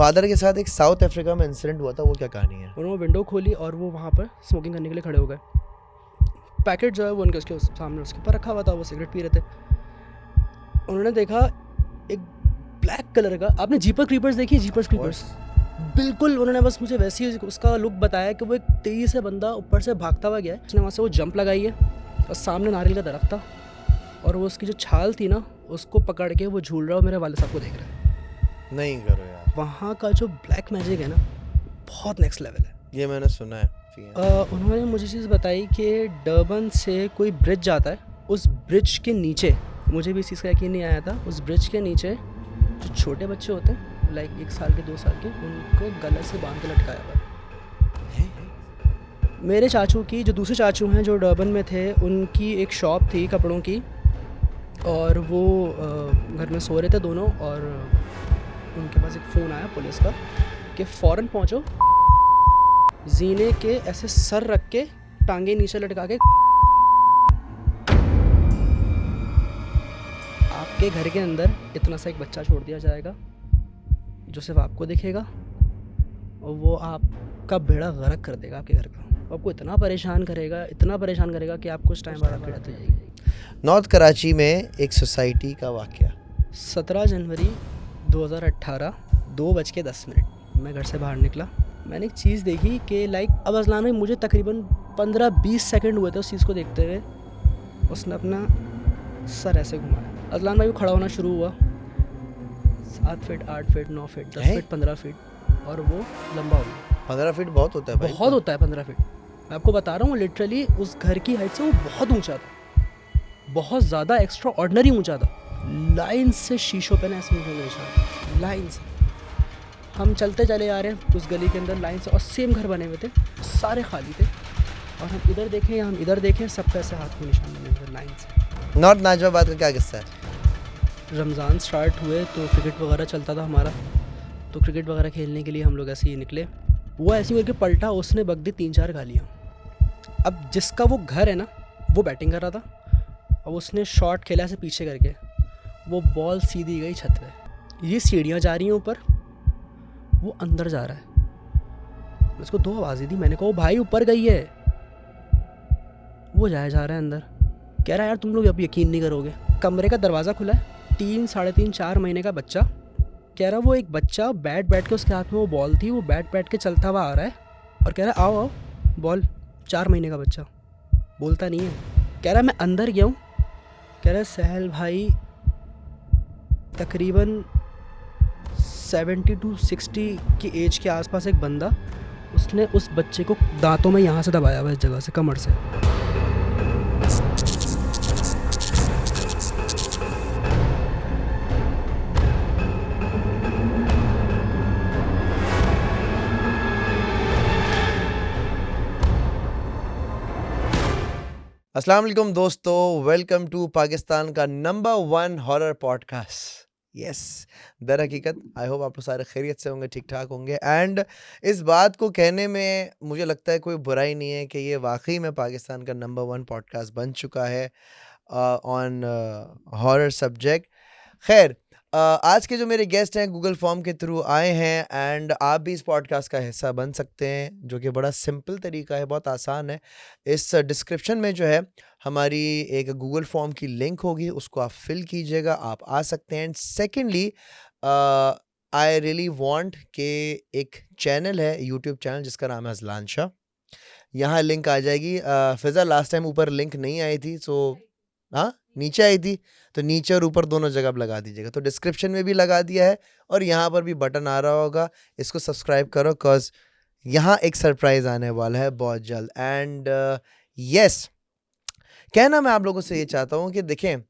Father के साथ एक साउथ अफ्रीका में इंसिडेंट हुआ था, वो क्या कहानी है? उन्होंने विंडो खोली और वो वहाँ पर स्मोकिंग करने के लिए खड़े हो गए। पैकेट जो है वो उनके उसके सामने उसके ऊपर रखा हुआ था, वो सिगरेट पी रहे थे। उन्होंने देखा एक ब्लैक कलर का, आपने जीपर क्रीपर्स देखी है? जीपर क्रीपर्स बिल्कुल, उन्होंने बस मुझे वैसे ही उसका लुक बताया कि वो एक तेज़ी से बंदा ऊपर से भागता हुआ गया है। उसने वहाँ से वो जंप लगाई है और सामने नारियल का दरख्त था और वो उसकी जो छाल थी ना उसको पकड़ के वो झूल रहा है और मेरे वाले साहब को देख रहा है। नहीं करो यार, वहाँ का जो ब्लैक मैजिक है ना बहुत नेक्स्ट लेवल है। ये मैंने सुना है। उन्होंने मुझे चीज़ बताई कि डर्बन से कोई ब्रिज जाता है, उस ब्रिज के नीचे, मुझे भी इस चीज़ का यकीन नहीं आया था, उस ब्रिज के नीचे जो छोटे बच्चे होते हैं लाइक 1 साल के 2 साल के, उनको गले से बांध के लटकाया हुआ है। मेरे चाचू की, जो दूसरे चाचू हैं जो डर्बन में थे, उनकी एक शॉप थी कपड़ों की और वो घर में सो रहे थे दोनों और उनके पास एक फ़ोन आया पुलिस का कि फ़ौरन पहुँचो, जीने के ऐसे सर रख के टांगे नीचे लटका के आपके घर के अंदर इतना सा एक बच्चा छोड़ दिया जाएगा जो सिर्फ आपको दिखेगा और वो आपका बेड़ा गर्क कर देगा आपके घर का। आपको इतना परेशान करेगा कि आप कुछ टाइम बाद आपकी डेथ हो जाएगी। नॉर्थ कराची में एक सोसाइटी का वाकया, 17 जनवरी 2018 2:10 मैं घर से बाहर निकला। मैंने एक चीज़ देखी कि लाइक, अब अजलान भाई मुझे तकरीबन 15-20 सेकंड हुए थे उस चीज़ को देखते हुए। उसने अपना सर ऐसे घुमाया, अजलान भाई को खड़ा होना शुरू हुआ। 7 feet 8 feet 9 feet 10 feet 15 feet और वो लंबा हो गया। 15 फीट बहुत होता है भाई, बहुत होता है 15 फीट। मैं आपको बता रहा हूँ लिटरली उस घर की हाइट से वो बहुत ऊंचा था, बहुत ज़्यादा एक्स्ट्रा ऑर्डिनरी ऊंचा था। लाइन से शीशों पे ना ऐसे मुझे निशान, लाइन से हम चलते चले आ रहे हैं उस गली के अंदर लाइन से और सेम घर बने हुए थे, सारे खाली थे और हम इधर देखें या हम इधर देखें सब पे ऐसे हाथ में निशान बने हुए लाइन से। नॉर्थ नाजमाबाद का क्या किस्सा है? रमज़ान स्टार्ट हुए तो क्रिकेट वगैरह चलता था हमारा, तो क्रिकेट वगैरह खेलने के लिए हम लोग ऐसे ही निकले। वो ऐसे ही करके पलटा, उसने बक दी 3-4 गालियाँ। अब जिसका वो घर है ना वो बैटिंग कर रहा था और उसने शॉट खेला ऐसे पीछे करके, वो बॉल सीधी गई छत पे। ये सीढ़ियाँ जा रही हैं ऊपर, वो अंदर जा रहा है। उसको 2 आवाज़ें दी, मैंने कहा वो भाई ऊपर गई है। वो जा रहा है अंदर, कह रहा है यार तुम लोग अब यकीन नहीं करोगे। कमरे का दरवाज़ा खुला है, 3 साढ़े 3 4 महीने का बच्चा, कह रहा वो एक बच्चा बैठ के उसके हाथ में वो बॉल थी, वो बैठ के चलता हुआ आ रहा है और कह रहा आओ बॉल। 4 महीने का बच्चा बोलता नहीं है। कह रहा मैं अंदर गया हूँ, कह रहा सहल भाई तकरीबन 70 to 60 की एज के आसपास एक बंदा, उसने उस बच्चे को दांतों में यहाँ से दबाया हुआ, इस जगह से, कमर से। अस्सलाम वालेकुम दोस्तों, वेलकम टू पाकिस्तान का नंबर 1 हॉरर पॉडकास्ट। यस, दर हकीकत आई होप आप लोग सारे खैरियत से होंगे, ठीक ठाक होंगे। एंड इस बात को कहने में मुझे लगता है कोई बुराई नहीं है कि ये वाकई में पाकिस्तान का नंबर 1 पॉडकास्ट बन चुका है ऑन हॉरर सब्जेक्ट। खैर, आज के जो मेरे गेस्ट हैं गूगल फॉर्म के थ्रू आए हैं एंड आप भी इस पॉडकास्ट का हिस्सा बन सकते हैं, जो कि बड़ा सिंपल तरीका है, बहुत आसान है। इस डिस्क्रिप्शन में जो है हमारी एक गूगल फॉर्म की लिंक होगी, उसको आप फिल कीजिएगा, आप आ सकते हैं। And secondly I really want कि एक चैनल है, यूट्यूब चैनल जिसका नाम है अजलान शाह, यहाँ लिंक आ जाएगी। फिजा लास्ट टाइम ऊपर लिंक नहीं आई थी, सो हाँ नीचे आई थी, तो नीचे और ऊपर दोनों जगह लगा दीजिएगा। तो डिस्क्रिप्शन में भी लगा दिया है और यहाँ पर भी बटन आ रहा होगा, इसको सब्सक्राइब करो बिकॉज यहाँ एक सरप्राइज आने वाला है बहुत जल्द। एंड यस, कहना मैं आप लोगों से ये चाहता हूँ कि देखें,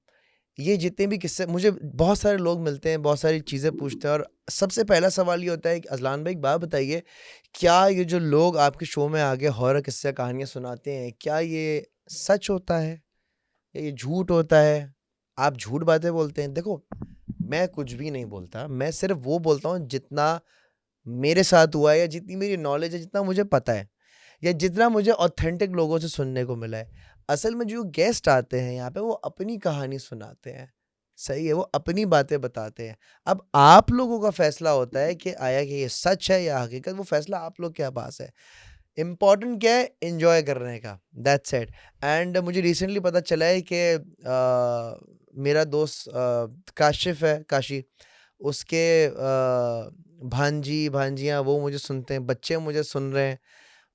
ये जितने भी किस्से, मुझे बहुत सारे लोग मिलते हैं, बहुत सारी चीज़ें पूछते हैं और सबसे पहला सवाल ये होता है कि अजलान भाई एक बात बताइए, क्या ये जो लोग आपके शो में आगे हॉरर किस्से कहानियाँ सुनाते हैं, क्या ये सच होता है, ये झूठ होता है? आप झूठ बातें बोलते हैं। देखो, मैं कुछ भी नहीं बोलता, मैं सिर्फ वो बोलता हूँ जितना मेरे साथ हुआ है या जितनी मेरी नॉलेज है, जितना मुझे पता है या जितना मुझे ऑथेंटिक लोगों से सुनने को मिला है। असल में जो गेस्ट आते हैं यहाँ पे वो अपनी कहानी सुनाते हैं, सही है, वो अपनी बातें बताते हैं। अब आप लोगों का फैसला होता है कि आया कि ये सच है या हकीकत, वो फैसला आप लोग के पास है। इम्पोर्टेंट क्या है? एन्जॉय करने का, दैट्स इट। एंड मुझे रिसेंटली पता चला है कि मेरा दोस्त काशिफ़ है, काशी, उसके भांजी, भांजियाँ वो मुझे सुनते हैं, बच्चे मुझे सुन रहे हैं।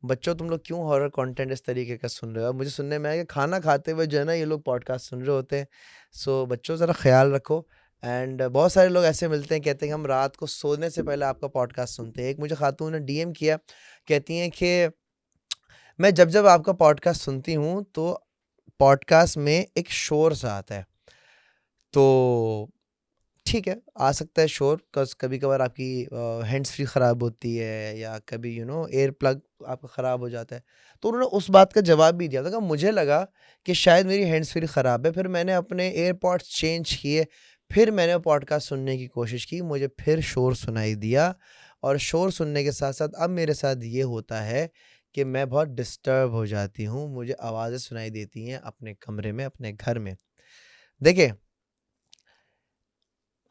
बच्चों, तुम लोग क्यों हॉरर कंटेंट इस तरीके का सुन रहे हो? अब मुझे सुनने में आया कि खाना खाते हुए जो है ना ये लोग पॉडकास्ट सुन रहे होते हैं। सो बच्चों, ज़रा ख़्याल रखो। एंड बहुत सारे लोग ऐसे मिलते हैं, कहते हैं कि हम रात को सोने से पहले आपका पॉडकास्ट सुनते हैं। एक मुझे खातून ने डीएम किया, कहती हैं कि मैं जब-जब आपका पॉडकास्ट सुनती हूँ तो पॉडकास्ट में एक शोर सा आता है। तो ठीक है, आ सकता है शोर, कस कभी-कभार आपकी हैंड्स फ्री ख़राब होती है या कभी एयर प्लग आपका ख़राब हो जाता है। तो उन्होंने उस बात का जवाब भी दिया था कि मुझे लगा कि शायद मेरी हैंड्स फ्री ख़राब है, फिर मैंने अपने एयरपॉड्स चेंज किए, फिर मैंने पॉडकास्ट सुनने की कोशिश की, मुझे फिर शोर सुनाई दिया और शोर सुनने के साथ-साथ अब मेरे साथ ये होता है कि मैं बहुत डिस्टर्ब हो जाती हूँ, मुझे आवाज़ें सुनाई देती हैं अपने कमरे में, अपने घर में। देखिए,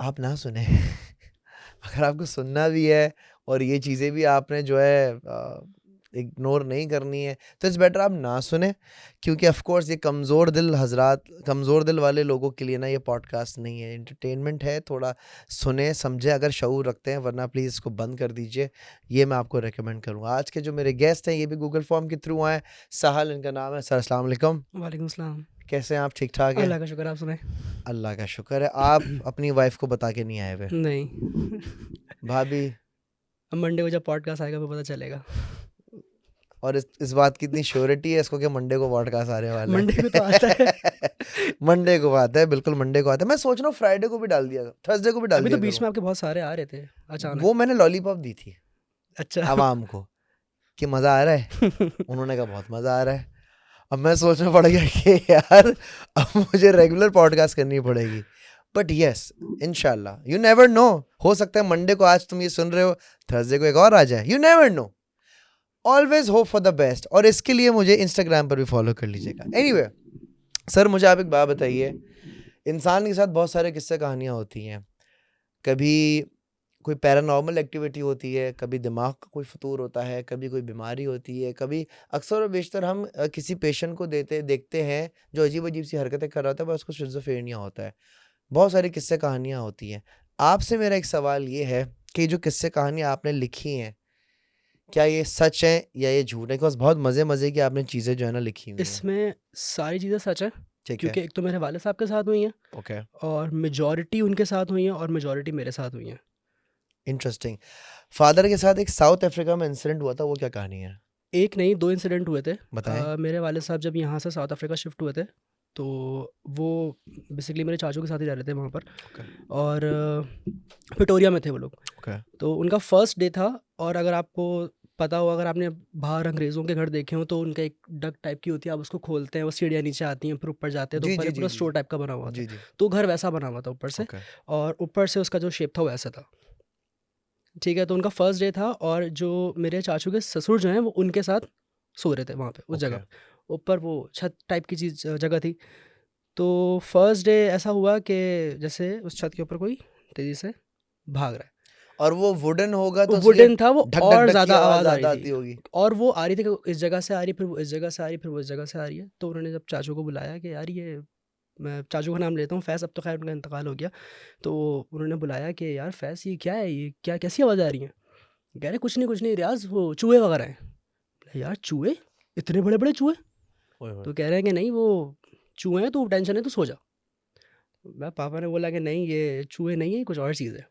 आप ना सुनें। अगर आपको सुनना भी है और ये चीज़ें भी आपने जो है इग्नोर नहीं करनी है, तो इट्स बेटर आप ना सुनें, क्योंकि ऑफ़ कोर्स ये कमज़ोर दिल हज़रात, कमज़ोर दिल वाले लोगों के लिए ना ये पॉडकास्ट नहीं है, एंटरटेनमेंट है, थोड़ा सुनें, समझें अगर शऊर रखते हैं, वरना प्लीज़ इसको बंद कर दीजिए। ये मैं आपको रिकमेंड करूँगा। आज के जो मेरे गेस्ट हैं, ये भी गूगल फॉर्म के थ्रू आए हैं। साहल इनका नाम है। सर, अस्सलाम वालेकुम। वालेकुम सलाम। कैसे हैं आप? ठीक-ठाक हैं? अल्लाह का शुक्र, आप सुनाएँ? अल्लाह का शुक्र है। आप अपनी वाइफ़ को बता के नहीं आए हुए? नहीं। भाभी? अब मंडे को जब पॉडकास्ट आएगा तो पता चलेगा। और इस बात की इतनी श्योरिटी है इसको कि मंडे को पॉडकास्ट आने वाला मंडे को तो है। आता है। मंडे को आता है, बिल्कुल मंडे को आता है। मैं सोच रहा हूँ फ्राइडे को भी डाल दिया, थर्सडे को भी डाल अभी तो दिया बीच करूँ। में आपके बहुत सारे आ रहे थे अचानक। वो मैंने लॉलीपॉप दी थी अच्छा। आवाम को कि मज़ा आ रहा है? उन्होंने कहा बहुत मज़ा आ रहा है। अब मैं सोचने पड़ गया कि यार अब मुझे रेगुलर पॉडकास्ट करनी पड़ेगी। बट येस, इंशाल्लाह, यू नेवर नो, हो सकता है मंडे को आज तुम ये सुन रहे हो, थर्सडे को एक और आ जाए, you never know. Always hope for the best, और इसके लिए मुझे इंस्टाग्राम पर भी फॉलो कर लीजिएगा। एनीवे, सर मुझे आप एक बात बताइए, इंसान के साथ बहुत सारे किस्से कहानियाँ होती हैं। कभी कोई पैरानॉर्मल एक्टिविटी होती है, कभी दिमाग का कोई फतूर होता है, कभी कोई बीमारी होती है, कभी अक्सर और बेशतर हम किसी पेशेंट को देखते हैं जो अजीब-अजीब सी हरकतें कर रहा होता है, बस उसको शिज़ोफ्रेनिया होता है। बहुत सारी किस्से कहानियाँ होती हैं। आपसे मेरा एक सवाल ये है कि जो किस्से कहानियाँ आपने लिखी हैं, क्या ये सच हैं या ये झूठ है? बिकॉज़ बहुत मज़े-मज़े की आपने चीज़ें जो है ना लिखी हुई हैं। इसमें सारी चीज़ें सच हैं, ठीक है, क्योंकि एक तो मेरे वाले साहब के साथ हुई हैं ओके, और मेजॉरिटी उनके साथ हुई हैं और मेजॉरिटी मेरे साथ हुई हैं। इंटरेस्टिंग। फ़ादर के साथ एक साउथ अफ्रीका में इंसिडेंट हुआ था, वो क्या कहानी है? एक नहीं, 2 इंसिडेंट हुए थे। बताएँ। मेरे वाले साहब जब यहाँ से साउथ अफ्रीका शिफ्ट हुए थे, तो वो बेसिकली मेरे चाचू के साथ ही रह रहे थे वहाँ पर। ओके, और प्रिटोरिया में थे वो लोग। ओके। तो उनका फर्स्ट डे था, और अगर आपको पता हो, अगर आपने बाहर अंग्रेज़ों के घर देखे हों, तो उनका एक डक टाइप की होती है, आप उसको खोलते हैं, वो सीढ़ियाँ नीचे आती हैं, फिर ऊपर जाते हैं, तो जी, ऊपर जी, एक जी, पूरा जी, स्टोर जी। टाइप का बना हुआ था। जी, जी। तो घर वैसा बना हुआ था ऊपर से, ओके, और ऊपर से उसका जो शेप था वो ऐसा था। ठीक है, तो उनका फर्स्ट डे था, और जो मेरे चाचू के ससुर जो हैं, वो उनके साथ सो रहे थे वहाँ पे उस ओके, जगह। ऊपर वो छत टाइप की चीज़ जगह थी। तो फर्स्ट डे ऐसा हुआ कि जैसे उस छत के ऊपर कोई तेज़ी से भाग रहा है। और वो वुडन होगा तो इसलिए वुडन था वो, ढक, ढक, और ढक की ज़्यादा आवाज़ आवाज़ आ रही ज़्यादा थी, आती होगी। और वो आ रही थी कि इस जगह से आ रही है, फिर वो इस जगह से आ रही है, फिर वो इस जगह से आ रही है। तो उन्होंने जब चाचू को बुलाया कि यार ये, मैं चाचू का नाम लेता हूँ फैज़, अब तो खैर उनका इंतकाल हो गया। तो उन्होंने बुलाया कि यार फैज़, ये क्या है, ये क्या, कैसी आवाज़ आ रही है? कह रहे कुछ नहीं रियाज़, वो चूहे वगैरह हैं। बोला, यार चूहे? इतने बड़े बड़े चूहे? ओए होए! तो कह रहे हैं कि नहीं, वो चूहे हैं, तू टेंशन है, तू सो जा। मैं, पापा ने बोला कि नहीं, ये चूहे नहीं है, कुछ और चीज़ है।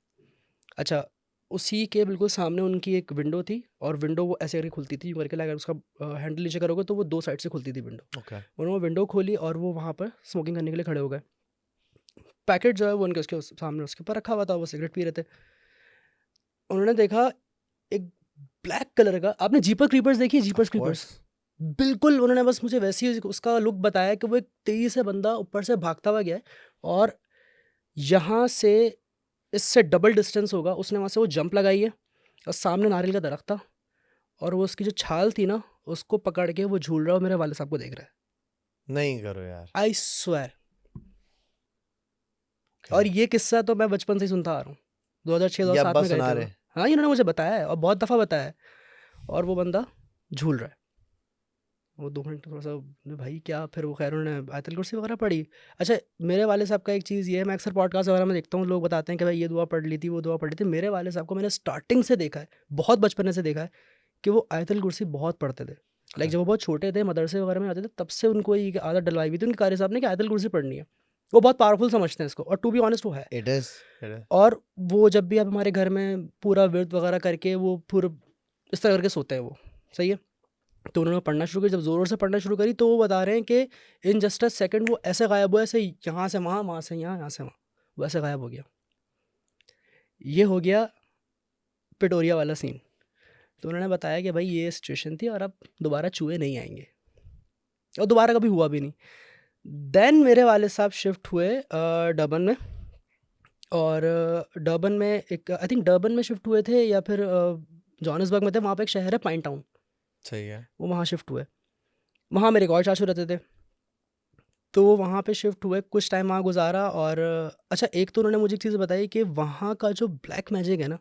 अच्छा, उसी के बिल्कुल सामने उनकी एक विंडो थी, और विंडो वो ऐसे करके खुलती थी, यूँ करके, अगर उसका हैंडल नीचे करोगे तो वो 2 साइड से खुलती थी विंडो। ओके, उन्होंने वो विंडो खोली, और वो वहाँ पर स्मोकिंग करने के लिए खड़े हो गए। पैकेट जो है वो उनके उसके सामने उसके ऊपर रखा हुआ था, वो सिगरेट पी रहे थे। उन्होंने देखा एक ब्लैक कलर का, आपने जीपर क्रीपर्स देखी है, जीपर्स ऑफ़ क्रीपर्स? कोर्स। बिल्कुल, उन्होंने बस मुझे वैसे ही उसका लुक बताया कि वो एक तेज़ी से बंदा ऊपर से भागता हुआ गया है, और यहाँ से इससे डबल डिस्टेंस होगा, उसने वहाँ से वो जंप लगाई है, और सामने नारियल का दरख्त था, और वो उसकी जो छाल थी ना, उसको पकड़ के वो झूल रहा है और मेरे वाले साहब को देख रहा है। नहीं करो यार। I swear. और ये किस्सा तो मैं बचपन से ही सुनता आ रहा हूँ, ये 2006-2007 अब्बा में गए सुना थे रहे वो। हाँ, इन्होंने मुझे बताया है और बहुत दफ़ा बताया है, और वो बंदा झूल रहा है। वो 2 मिनट थोड़ा सा, बोले, भाई क्या? फिर वो खैर उन्होंने आयतुल कुर्सी वगैरह पढ़ी। अच्छा, मेरे वाले साहब का एक चीज़ ये है, मैं अक्सर पॉडकास्ट वगैरह में देखता हूँ, लोग बताते हैं कि भाई ये दुआ पढ़ ली थी, वो दुआ पढ़ ली थी। मेरे वाले साहब को मैंने स्टार्टिंग से देखा है, बहुत बचपने से देखा है कि वो आयतुल कुर्सी बहुत पढ़ते थे। लाइक जब वो बहुत छोटे थे, मदरसे वगैरह में आते थे, तब से उनको ये आदत डलवाई हुई थी उनके कारी साहब ने कि आयतुल कुर्सी पढ़नी है। वो बहुत पावरफुल समझते हैं इसको, और टू बी ऑनेस्ट वो है। इट इज और वो जब भी अब हमारे घर में पूरा विर्द वगैरह करके वो पूरा इस तरह करके सोते हैं वो, सही है। तो उन्होंने पढ़ना शुरू करी, जब ज़ोर से पढ़ना शुरू करी तो वो बता रहे हैं कि इन जस्ट अ सेकंड वो ऐसे गायब हुआ, ऐसे यहाँ से वहाँ, वहाँ से यहाँ, यहाँ से वहाँ, वो ऐसे गायब हो गया। ये हो गया पिटोरिया वाला सीन। तो उन्होंने बताया कि भाई ये सिचुएशन थी और अब दोबारा चूहे नहीं आएंगे, और दोबारा कभी हुआ भी नहीं। देन मेरे वाले साहब शिफ्ट हुए डर्बन में, और डर्बन में एक, आई थिंक डर्बन में शिफ्ट हुए थे या फिर जोहानिसबर्ग में थे, वहाँ पे एक शहर है पाइन टाउन, सही है। वो वहाँ शिफ्ट हुए। वहाँ मेरे एक और चाचू रहते थे, तो वो वहाँ पे शिफ्ट हुए, कुछ टाइम वहाँ गुजारा। और अच्छा, एक तो उन्होंने मुझे एक चीज़ बताई कि वहाँ का जो ब्लैक मैजिक है ना,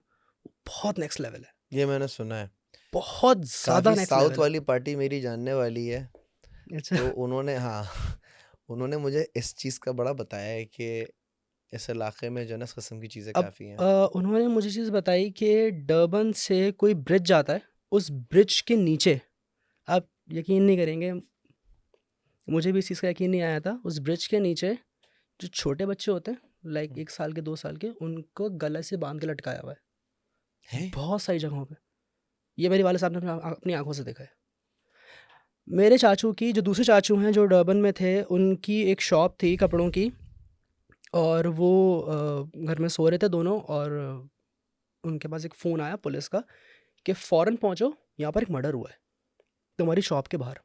बहुत नेक्स्ट लेवल है, ये मैंने सुना है। बहुत ज़्यादा काफी नेक्स्ट साउथ लेवल है। वाली पार्टी मेरी जानने वाली है, अच्छा, तो उन्होंने हाँ उन्होंने मुझे इस चीज़ का बड़ा बताया है कि इस इलाके में जो है ना इस किस्म की चीज़ें अब काफ़ी हैं। उन्होंने मुझे चीज़ बताई कि डर्बन से कोई ब्रिज जाता है, उस ब्रिज के नीचे, आप यकीन नहीं करेंगे, मुझे भी इस चीज़ का यकीन नहीं आया था, उस ब्रिज के नीचे जो छोटे बच्चे होते हैं, लाइक 1 साल के 2 साल के, उनको गले से बांध के लटकाया हुआ है हैं? बहुत सारी जगहों पे। ये मेरे वाले साहब ने अपनी आंखों से देखा है। मेरे चाचू की, जो दूसरे चाचू हैं जो डर्बन में थे, उनकी एक शॉप थी कपड़ों की, और वो घर में सो रहे थे दोनों, और उनके पास एक फ़ोन आया पुलिस का कि फ़ौरन पहुंचो, यहाँ पर एक मर्डर हुआ है तुम्हारी शॉप के बाहर।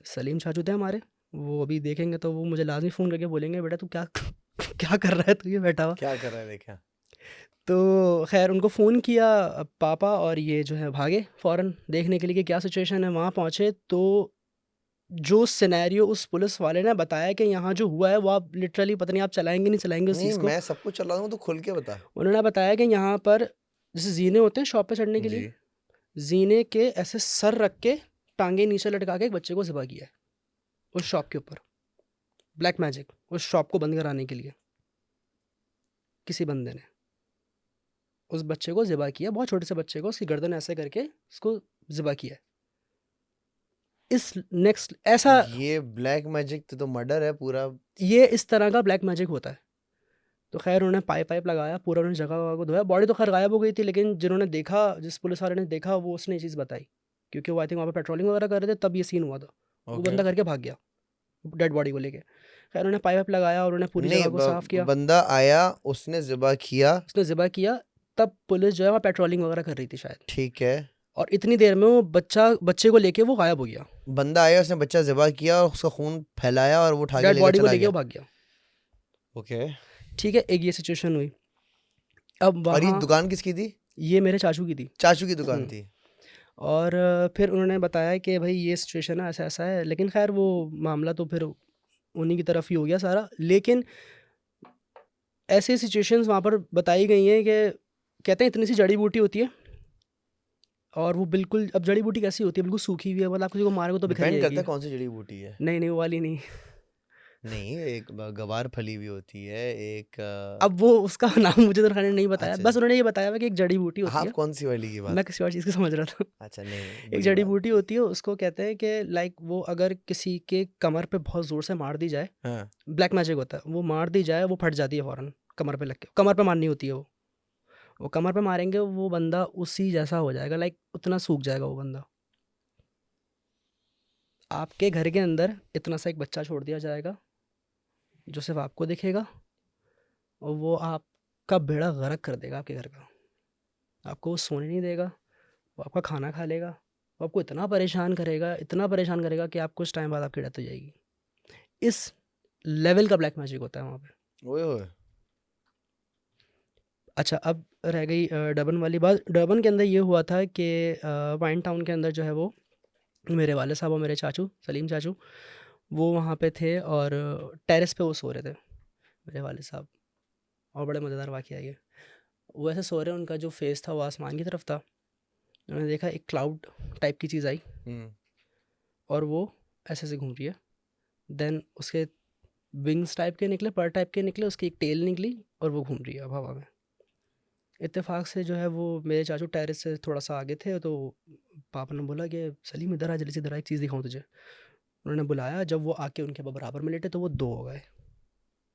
सलीम चाचू थे हमारे, वो अभी देखेंगे तो वो मुझे लाजमी फ़ोन करके बोलेंगे, बेटा तू क्या क्या कर रहा है तू ये बैठा हुआ। क्या कर रहा है देखा? तो खैर उनको फ़ोन किया पापा, और ये जो है भागे फ़ौरन देखने के लिए कि क्या सिचुएशन है। वहाँ पहुँचे तो जो सिनेरियो उस पुलिस वाले ने बताया कि यहाँ जो हुआ है वो आप लिटरली पता नहीं आप चलाएंगे नहीं चलाएंगे उस नहीं, चीज़ को। मैं सब कुछ चला दूँ तो खुल के बता। उन्होंने बताया कि यहाँ पर जैसे जीने होते हैं शॉप पे चढ़ने के लिए, जी। जीने के ऐसे सर रख के टांगे नीचे लटका के एक बच्चे को ज़िबा किया है उस शॉप के ऊपर। ब्लैक मैजिक, उस शॉप को बंद कराने के लिए किसी बंदे ने उस बच्चे को ज़िबा किया, बहुत छोटे से बच्चे को, उसकी गर्दन ऐसे करके उसको ज़िबा किया है। इस नेक्स्ट ऐसा, ये ब्लैक मैजिक तो मर्डर है पूरा। ये इस तरह का ब्लैक मैजिक होता है। तो खैर उन्होंने पाइप लगाया, पूरा उन्होंने जगह वगह को धोया। बॉडी तो खैर गायब हो गई थी, लेकिन जिन्होंने देखा, जिस पुलिस वाले ने देखा, वो उसने ये चीज़ बताई, क्योंकि वो आई थिंक वहाँ पे पेट्रोलिंग वगैरह कर रहे थे, तब ये सीन हुआ था। वो ओके। बंदा करके भाग गया डेड बॉडी को लेके। खैर उन्होंने पाइप लगाया और उन्होंने पूरी नहीं, जगह को साफ़ किया, बंदा आया, उसने ज़िबा किया, उसने ज़िबा किया, तब पुलिस जो है वहाँ पेट्रोलिंग वगैरह कर रही थी शायद, ठीक है। और इतनी देर में वो बच्चे को लेके वो गायब हो गया, बंदा आया, उसने बच्चा ज़िबा किया और उसका खून फैलाया और वो उठा के डेड लेकर बॉडी को चला लेके गया। वो भाग गया। ओके। ठीक है, एक ये सिचुएशन हुई। अब और ये वहाँ, दुकान किसकी थी? ये मेरे चाचू की थी। चाचू की दुकान थी। और फिर उन्होंने बताया कि भाई ये सिचुएशन है, ऐसा ऐसा है, लेकिन खैर वो मामला तो फिर उन्हीं की तरफ ही हो गया सारा। लेकिन ऐसे सिचुएशंस वहाँ पर बताई गई हैं कि कहते हैं इतनी सी जड़ी बूटी होती है, और वो बिल्कुल, अब जड़ी बूटी कैसी होती है, बिल्कुल सूखी हुई है, मतलब आप किसी को मारोगे तो बिखर डिपेंड करता जाएगी। है कौन सी जड़ी बूटी है। नहीं वो वाली नहीं। नहीं, एक गवार फली हुई होती है, एक अब वो उसका नाम मुझे तो खैर नहीं बताया, अच्छा, बस उन्होंने ये बताया हुआ कि एक जड़ी बूटी होती आप है। कौन सी वाली की बात? मैं किसी और चीज़ की समझ रहा था। अच्छा, नहीं, एक बुरी जड़ी बात। बूटी होती है, उसको कहते हैं कि लाइक वो अगर किसी के कमर पे बहुत ज़ोर से मार दी जाए, हाँ, ब्लैक मैजिक होता है, वो मार दी जाए, वो फट जाती है फ़ौरन कमर पे लग के। कमर पे मारनी होती है वो कमर पे मारेंगे, वो बंदा उसी जैसा हो जाएगा, लाइक उतना सूख जाएगा वो बंदा। आपके घर के अंदर इतना सा एक बच्चा छोड़ दिया जाएगा जो सिर्फ आपको दिखेगा, और वो आपका बेड़ा गर्क कर देगा आपके घर का। आपको वो सोने नहीं देगा, वो आपका खाना खा लेगा, वो आपको इतना परेशान करेगा कि आप कुछ टाइम बाद आपकी डेथ हो जाएगी। इस लेवल का ब्लैक मैजिक होता है वहाँ पे। ओए होए। अच्छा, अब रह गई डर्बन वाली बात। डर्बन के अंदर ये हुआ था कि वाइन टाउन के अंदर जो है वो मेरे वाले साहब और मेरे चाचू सलीम चाचू, वो वहाँ पे थे और टेरेस पे वो सो रहे थे। मेरे वालिद साहब, और बड़े मज़ेदार वाक़या है ये। वो ऐसे सो रहे हैं, उनका जो फेस था वो आसमान की तरफ था। उन्होंने देखा एक क्लाउड टाइप की चीज़ आई हम्म। और वो ऐसे घूम रही है। देन उसके विंग्स टाइप के निकले, पर टाइप के निकले, उसकी एक टेल निकली और वो घूम रही है अब हवा में। इत्तेफाक से जो है वो मेरे चाचू टेरेस से थोड़ा सा आगे थे, तो पापा ने बोला कि सलीम इधर आ, जल्दी से इधर आ, एक चीज़ दिखाऊं तुझे। उन्होंने बुलाया, जब वो आके उनके बराबर में लेटे तो वो दो हो गए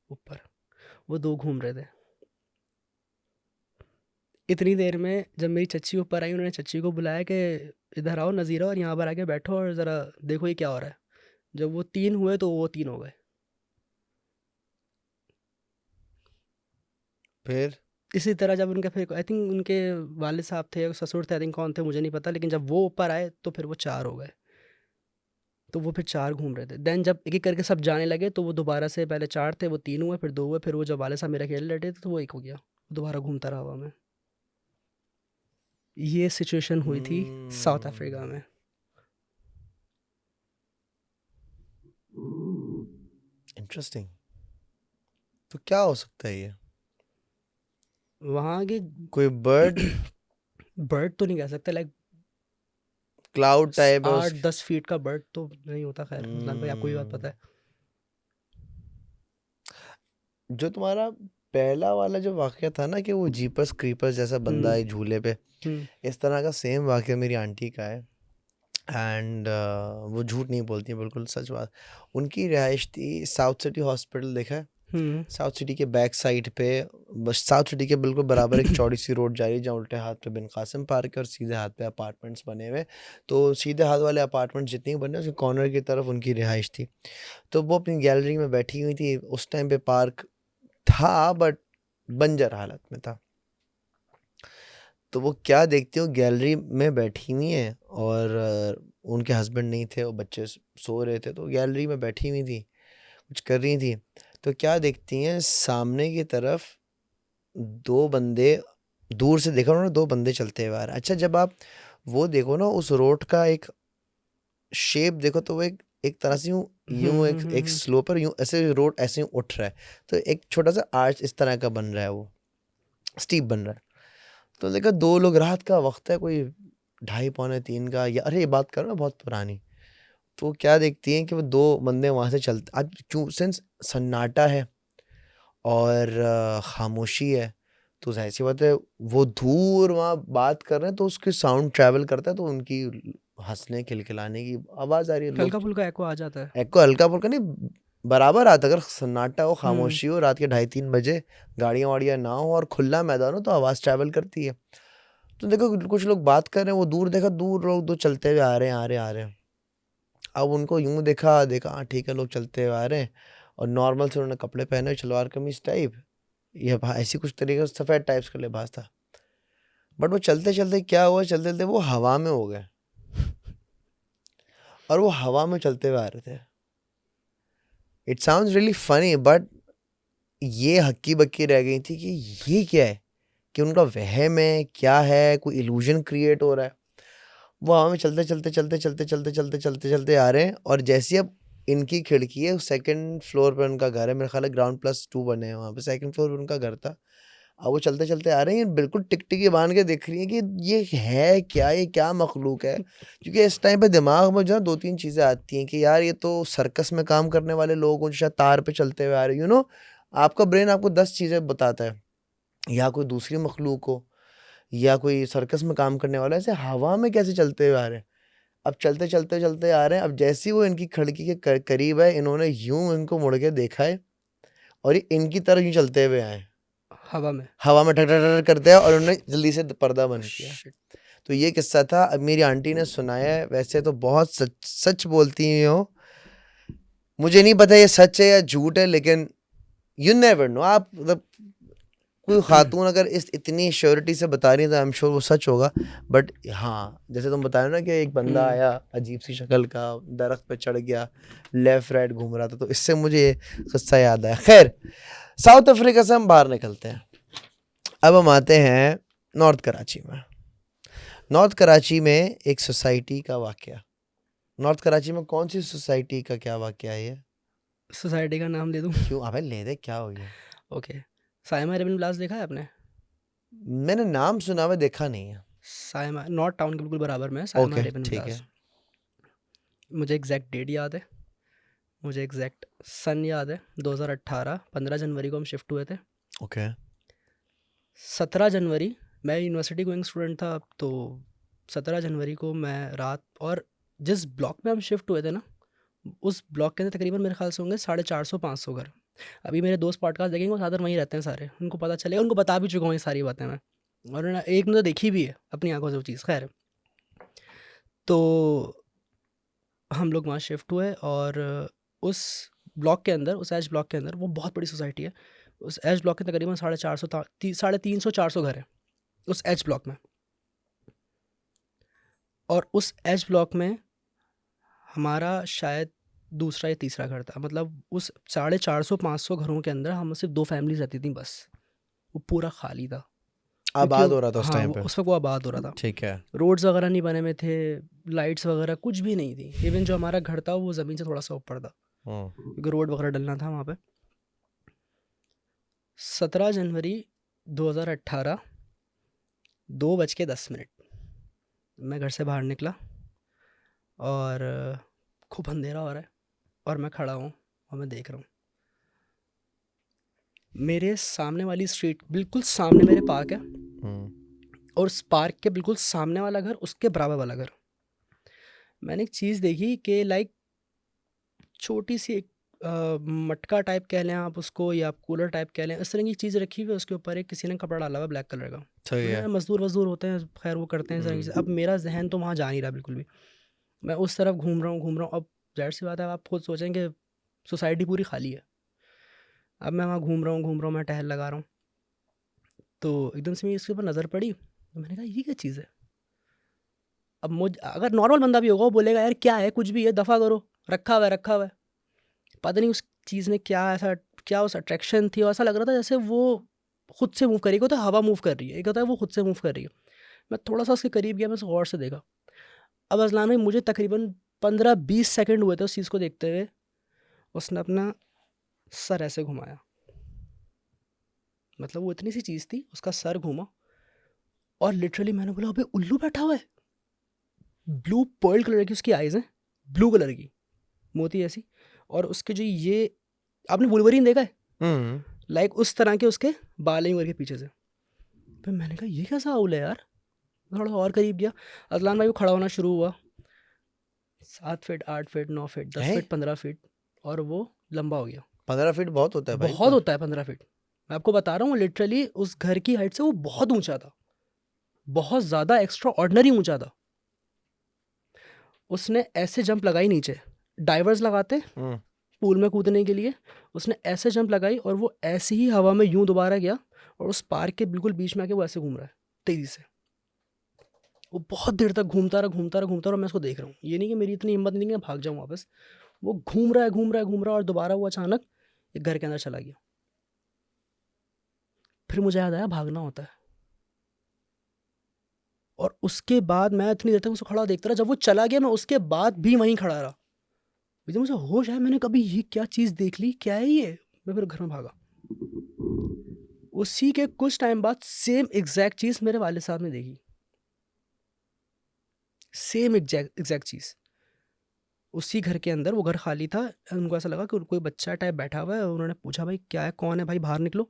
ऊपर, वो दो घूम रहे थे। इतनी देर में जब मेरी चच्ची ऊपर आई, उन्होंने चच्ची को बुलाया कि इधर आओ नज़ीरा, और यहाँ पर आके बैठो और ज़रा देखो ये क्या हो रहा है। जब वो तीन हुए तो वो तीन हो गए। फिर इसी तरह जब उनके फिर आई थिंक उनके वालिद साहब थे या ससुर थे, आई थिंक कौन थे मुझे नहीं पता, लेकिन जब वो ऊपर आए तो फिर वो चार हो गए। तो वो फिर चार घूम रहे थे। देन जब एक एक करके सब जाने लगे तो वो दोबारा से, पहले चार थे वो तीन हुए, फिर दो हुए, फिर वो जब वाले साहब मेरा खेल रहे थे तो वो एक हो गया, वो दोबारा घूमता रहा हवा में। ये सिचुएशन हुई थी साउथ अफ्रीका में। इंटरेस्टिंग। तो क्या हो सकता है ये? वहाँ के कोई बर्ड? बर्ड तो नहीं कह सकते, लाइक क्लाउड टाइप है 8-10 फीट का बर्ड तो नहीं होता। खैर रमजान भाई, आपको ये बात पता है। जो तुम्हारा पहला वाला जो वाक़या था ना कि वो जीपर्स क्रीपर्स जैसा बंदा है झूले पे, इस तरह का सेम वाक़या मेरी आंटी का है। एंड वो झूठ नहीं बोलती है, बिल्कुल सच बात। उनकी रिहाइश थी साउथ सिटी हॉस्पिटल, देखा है? साउथ सिटी के बैक साइड पे, बस साउथ सिटी के बिल्कुल बराबर एक चौड़ी सी रोड जा रही है जहाँ उल्टे हाथ पे बिन कासिम पार्क है और सीधे हाथ पे अपार्टमेंट्स बने हुए। तो सीधे हाथ वाले अपार्टमेंट जितने भी बने उसके कॉर्नर की तरफ उनकी रिहाइश थी। तो वो अपनी गैलरी में बैठी हुई थी, उस टाइम पे पार्क था बट बंजर हालत में था। तो वो क्या देखती हो, गैलरी में बैठी हुई है और उनके हस्बैंड नहीं थे, वो बच्चे सो रहे थे, तो गैलरी में बैठी हुई थी, कुछ कर रही थी। तो क्या देखती हैं, सामने की तरफ दो बंदे, दूर से देखा उन्होंने, दो बंदे चलते हुए आ रहे हैं। अच्छा, जब आप वो देखो ना उस रोड का एक शेप देखो, तो वो एक एक तरह से यूं यूं एक स्लो पर यूं ऐसे रोड ऐसे यूं उठ रहा है, तो एक छोटा सा आर्च इस तरह का बन रहा है, वो स्टीप बन रहा है। तो देखा दो लोग, रात का वक्त है, कोई 2:30-3 का, या अरे ये बात करो ना बहुत पुरानी। तो क्या देखती हैं कि वो दो बंदे वहां से चलते, आज क्यों सिंस सन्नाटा है और खामोशी है, तो जाहिर सी बात है वो दूर वहाँ बात कर रहे हैं, तो उसके साउंड ट्रैवल करता है, तो उनकी हंसने खिलखिलाने की आवाज आ रही है। लोग हल्का फुल्का एको आ जाता है। एको हल्का फुल्का नहीं, बराबर आता है। अगर सन्नाटा हो, खामोशी हो, रात के 2:30-3 बजे, गाड़ियाँ वाड़ियाँ ना हो और खुला मैदान हो, तो आवाज़ ट्रैवल करती है। तो देखो कुछ लोग बात कर रहे हैं, वो दूर देखा, दूर लोग दो चलते हुए आ रहे हैं, आ रहे हैं, आ रहे हैं। अब उनको यूं देखा देखा, हाँ ठीक है, लोग चलते हुए आ रहे हैं, और नॉर्मल से उन्होंने कपड़े पहने, शलवार कमीज टाइप, ये ऐसी कुछ तरीके से सफ़ेद टाइप्स का लिबास था। बट वो चलते चलते क्या हुआ, चलते चलते वो हवा में हो गए, और वो हवा में चलते हुए आ रहे थे। It sounds really funny, but ये हक्की बक्की रह गई थी कि ये क्या है, कि उनका वहम है, क्या है, कोई इल्यूजन क्रिएट हो रहा है। वो हवा में चलते चलते चलते चलते चलते चलते चलते चलते आ रहे हैं, और जैसे अब इनकी खिड़की है, सेकंड फ्लोर पे उनका घर है, मेरा ख्याल है ग्राउंड +2 बने हैं वहाँ पे, सेकंड फ्लोर पे उनका घर था। अब वो चलते चलते आ रहे हैं, बिल्कुल टिकटिकी बांध के देख रही है कि ये है क्या, ये क्या मखलूक है। क्योंकि इस टाइम पे दिमाग में जो है 2-3 चीज़ें आती हैं कि यार ये तो सर्कस में काम करने वाले लोग हैं, जो शायद तार पे चलते हुए आ रहे हैं, आपका ब्रेन आपको 10 चीज़ें बताता है, या कोई दूसरी मखलूक हो, या कोई सर्कस में काम करने वाला, ऐसे हवा में कैसे चलते हुए आ रहे हैं। अब चलते चलते चलते आ रहे हैं, अब जैसे ही वो इनकी खिड़की के करीब है, इन्होंने यूं इनको मुड़ के देखा है, और ये इनकी तरफ यूं चलते हुए आए, हवा में। हवा में ठक ठक ठक करते हैं, और उन्होंने जल्दी से पर्दा बंद किया। शिट। तो ये किस्सा था। अब मेरी आंटी ने सुनाया है, वैसे तो बहुत सच सच बोलती हैं हो, मुझे नहीं पता ये सच है या झूठ है, लेकिन यू नेवर नो। आप मतलब कोई खातून अगर इस इतनी श्योरिटी से बता रही है, तो आई एम श्योर वो सच होगा। बट हाँ, जैसे तुम बता रहे हो ना कि एक बंदा आया अजीब सी शक्ल का, दरख्त पे चढ़ गया, लेफ्ट राइट घूम रहा था, तो इससे मुझे ये किस्सा याद आया। खैर, साउथ अफ्रीका से हम बाहर निकलते हैं, अब हम आते हैं नॉर्थ कराची में। नॉर्थ कराची में एक सोसाइटी का वाकया। नॉर्थ कराची में कौन सी सोसाइटी का क्या वाकया है ये? सोसाइटी का नाम दे दूँ? क्यों? अबे ले दे, क्या हो गया? ओके। साइमा रेबिन प्लाज़ा देखा है आपने? मैंने नाम सुना हुआ, देखा नहीं है। साइमा नॉर्थ टाउन के बिल्कुल बराबर में है साइमा ओके, रेबिन ठीक है। प्लाज़ा। मुझे एग्ज़ैक्ट डेट याद है, मुझे एग्ज़ैक्ट सन याद है, 2018 15 जनवरी को हम शिफ्ट हुए थे। ओके। 17 जनवरी मैं यूनिवर्सिटी गोइंग स्टूडेंट था, तो 17 जनवरी को मैं रात, और जिस ब्लॉक में हम शिफ्ट हुए थे ना, उस ब्लॉक के अंदर तकरीबन मेरे ख्याल से होंगे 450-500 घर। अभी मेरे दोस्त पॉडकास्ट देखेंगे, वो ज़्यादातर वहीं रहते हैं सारे, उनको पता चलेगा, उनको बता भी चुका हूँ ये सारी बातें मैं, और उन्होंने एक ने तो देखी भी है अपनी आंखों से वो चीज़। खैर, तो हम लोग वहाँ शिफ्ट हुए, और उस ब्लॉक के अंदर, उस एच ब्लॉक के अंदर, वो बहुत बड़ी सोसाइटी है, उस एच ब्लॉक के तकरीबन 350 घर हैं उस एच ब्लॉक में। और उस एच ब्लॉक में हमारा शायद दूसरा या तीसरा घर था, मतलब उस 450-500 घरों के अंदर हम सिर्फ 2 फैमिलीज़ रहती थी बस। वो पूरा खाली था, क्योंकि आबाद हो रहा था उस हाँ, टाइम वो पे। उस वक़्त वो आबाद हो रहा था। ठीक है। रोड्स वगैरह नहीं बने हुए थे, लाइट्स वगैरह कुछ भी नहीं थी। इवन जो हमारा घर था वो ज़मीन से थोड़ा-सा ऊपर था, क्योंकि रोड वगैरह डलना था वहाँ पे। 17 जनवरी 2018 2:10 मैं घर से बाहर निकला, और खूब अंधेरा हो रहा है, और मैं खड़ा हूँ और मैं देख रहा हूँ मेरे सामने वाली स्ट्रीट, बिल्कुल सामने मेरे पार्क है, और उस पार्क के बिल्कुल सामने वाला घर, उसके बराबर वाला घर। मैंने एक चीज़ देखी कि लाइक छोटी सी एक मटका टाइप कह लें आप उसको, या आप कूलर टाइप कह लें, इस तरह की चीज़ रखी हुई है, उसके ऊपर एक किसी ने कपड़ा डाला हुआ ब्लैक कलर का। सही मैंने है। कहा मज़दूर वज़दूर होते हैं, खैर वो करते हैं इस तरह की चीज़। अब मेरा जहन तो वहाँ जा नहीं रहा बिल्कुल भी, मैं उस तरफ घूम रहा हूँ। अब ज़ाहिर सी बात है, आप खुद सोचें कि सोसाइटी पूरी खाली है। अब मैं वहाँ घूम रहा हूँ, मैं टहल लगा रहा हूँ, तो एकदम से मेरी इसके ऊपर नज़र पड़ी, तो मैंने कहा ये क्या चीज़ है। अब मुझ अगर नॉर्मल बंदा भी होगा वो बोलेगा यार क्या है, कुछ भी है, दफ़ा करो, रखा हुआ है। पता नहीं उस चीज़ ने क्या उस अट्रैक्शन थी, और ऐसा लग रहा था जैसे वो खुद से मूव कर रही है। एक होता है हवा मूव कर रही है, एक होता है वो खुद से मूव कर रही है। मैं थोड़ा सा उसके करीब गया, मैं उसे गौर से देखा। अब अज़लान भाई, मुझे तकरीबन 15-20 सेकंड हुए थे उस चीज़ को देखते हुए। उसने अपना सर ऐसे घुमाया, मतलब वो इतनी सी चीज़ थी, उसका सर घूमा, और लिटरली मैंने बोला अबे उल्लू बैठा हुआ है। ब्लू पर्ल कलर की उसकी आइज़ हैं, ब्लू कलर की, मोती ऐसी, और उसके जो ये, आपने वुल्वरीन देखा है, लाइक उस तरह के उसके बाल हैं के पीछे से। फिर मैंने कहा ये कैसा आउल है यार। थोड़ा और करीब गया, अजलान भाई वो खड़ा होना शुरू हुआ, 7 फीट 8 फीट 9 फीट 10 है? फीट 15 फीट, और वो लंबा हो गया। 15 फीट बहुत होता है भाई बहुत पर। होता है 15 फीट, मैं आपको बता रहा हूँ, लिटरली उस घर की हाइट से वो बहुत ऊंचा था, बहुत ज़्यादा एक्स्ट्रा ऑर्डनरी ऊंचा था। उसने ऐसे जंप लगाई नीचे, डाइवर्स लगाते पूल में कूदने के लिए, उसने ऐसे जंप लगाई, और वो ऐसे ही हवा में यूं दोबारा गया, और उस पार्क के बिल्कुल बीच में आके वो ऐसे घूम रहा है तेजी से। वो बहुत देर तक घूमता रहा, और मैं उसको देख रहा हूँ। ये नहीं कि मेरी इतनी हिम्मत नहीं कि मैं भाग जाऊँ वापस। वो घूम रहा है, और दोबारा वो अचानक एक घर के अंदर चला गया। फिर मुझे याद आया भागना होता है, और उसके बाद मैं इतनी देर तक उसको खड़ा देखता रहा। जब वो चला गया, मैं उसके बाद भी वहीं खड़ा रहा। एकदम मुझे होश आया, मैंने कभी ये क्या चीज़ देख ली, क्या है ये। मैं फिर घर में भागा। उसी के कुछ टाइम बाद सेम एग्जैक्ट चीज़ मेरे वाले साहब ने देखी, सेम एग्जैक्ट चीज़ उसी घर के अंदर। वो घर खाली था, उनको ऐसा लगा कि कोई बच्चा टाइप बैठा हुआ है। उन्होंने पूछा भाई क्या है, कौन है भाई, बाहर निकलो,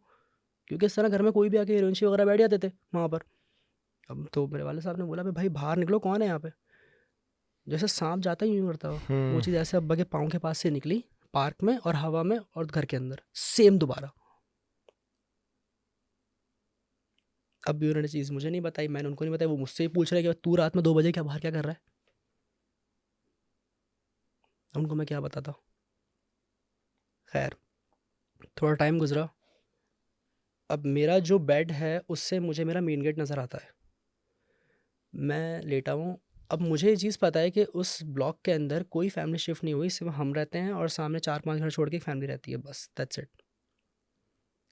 क्योंकि इस तरह घर में कोई भी आके हीरोइनशी वगैरह बैठ जाते थे वहाँ पर। अब तो मेरे वाले साहब ने बोला भाई बाहर निकलो, कौन है यहाँ पे। जैसे सांप जाता ही यूँ करता हो, वो चीज़ ऐसे अब्बा के पाँव के पास से निकली, पार्क में और हवा में और घर के अंदर सेम दोबारा। अब भी उन्होंने चीज़ मुझे नहीं बताई, मैंने उनको नहीं बताई। वो मुझसे ही पूछ रहे कि तू रात में 2 बजे क्या बाहर क्या कर रहा है। उनको मैं क्या बताता। खैर, थोड़ा टाइम गुजरा। अब मेरा जो बेड है उससे मुझे मेरा मेन गेट नज़र आता है। मैं लेटा हूँ। अब मुझे ये चीज़ पता है कि उस ब्लॉक के अंदर कोई फैमिली शिफ्ट नहीं हुई, सिर्फ हम रहते हैं और सामने 4-5 घर छोड़ के एक फैमिली रहती है, बस दैट्स इट।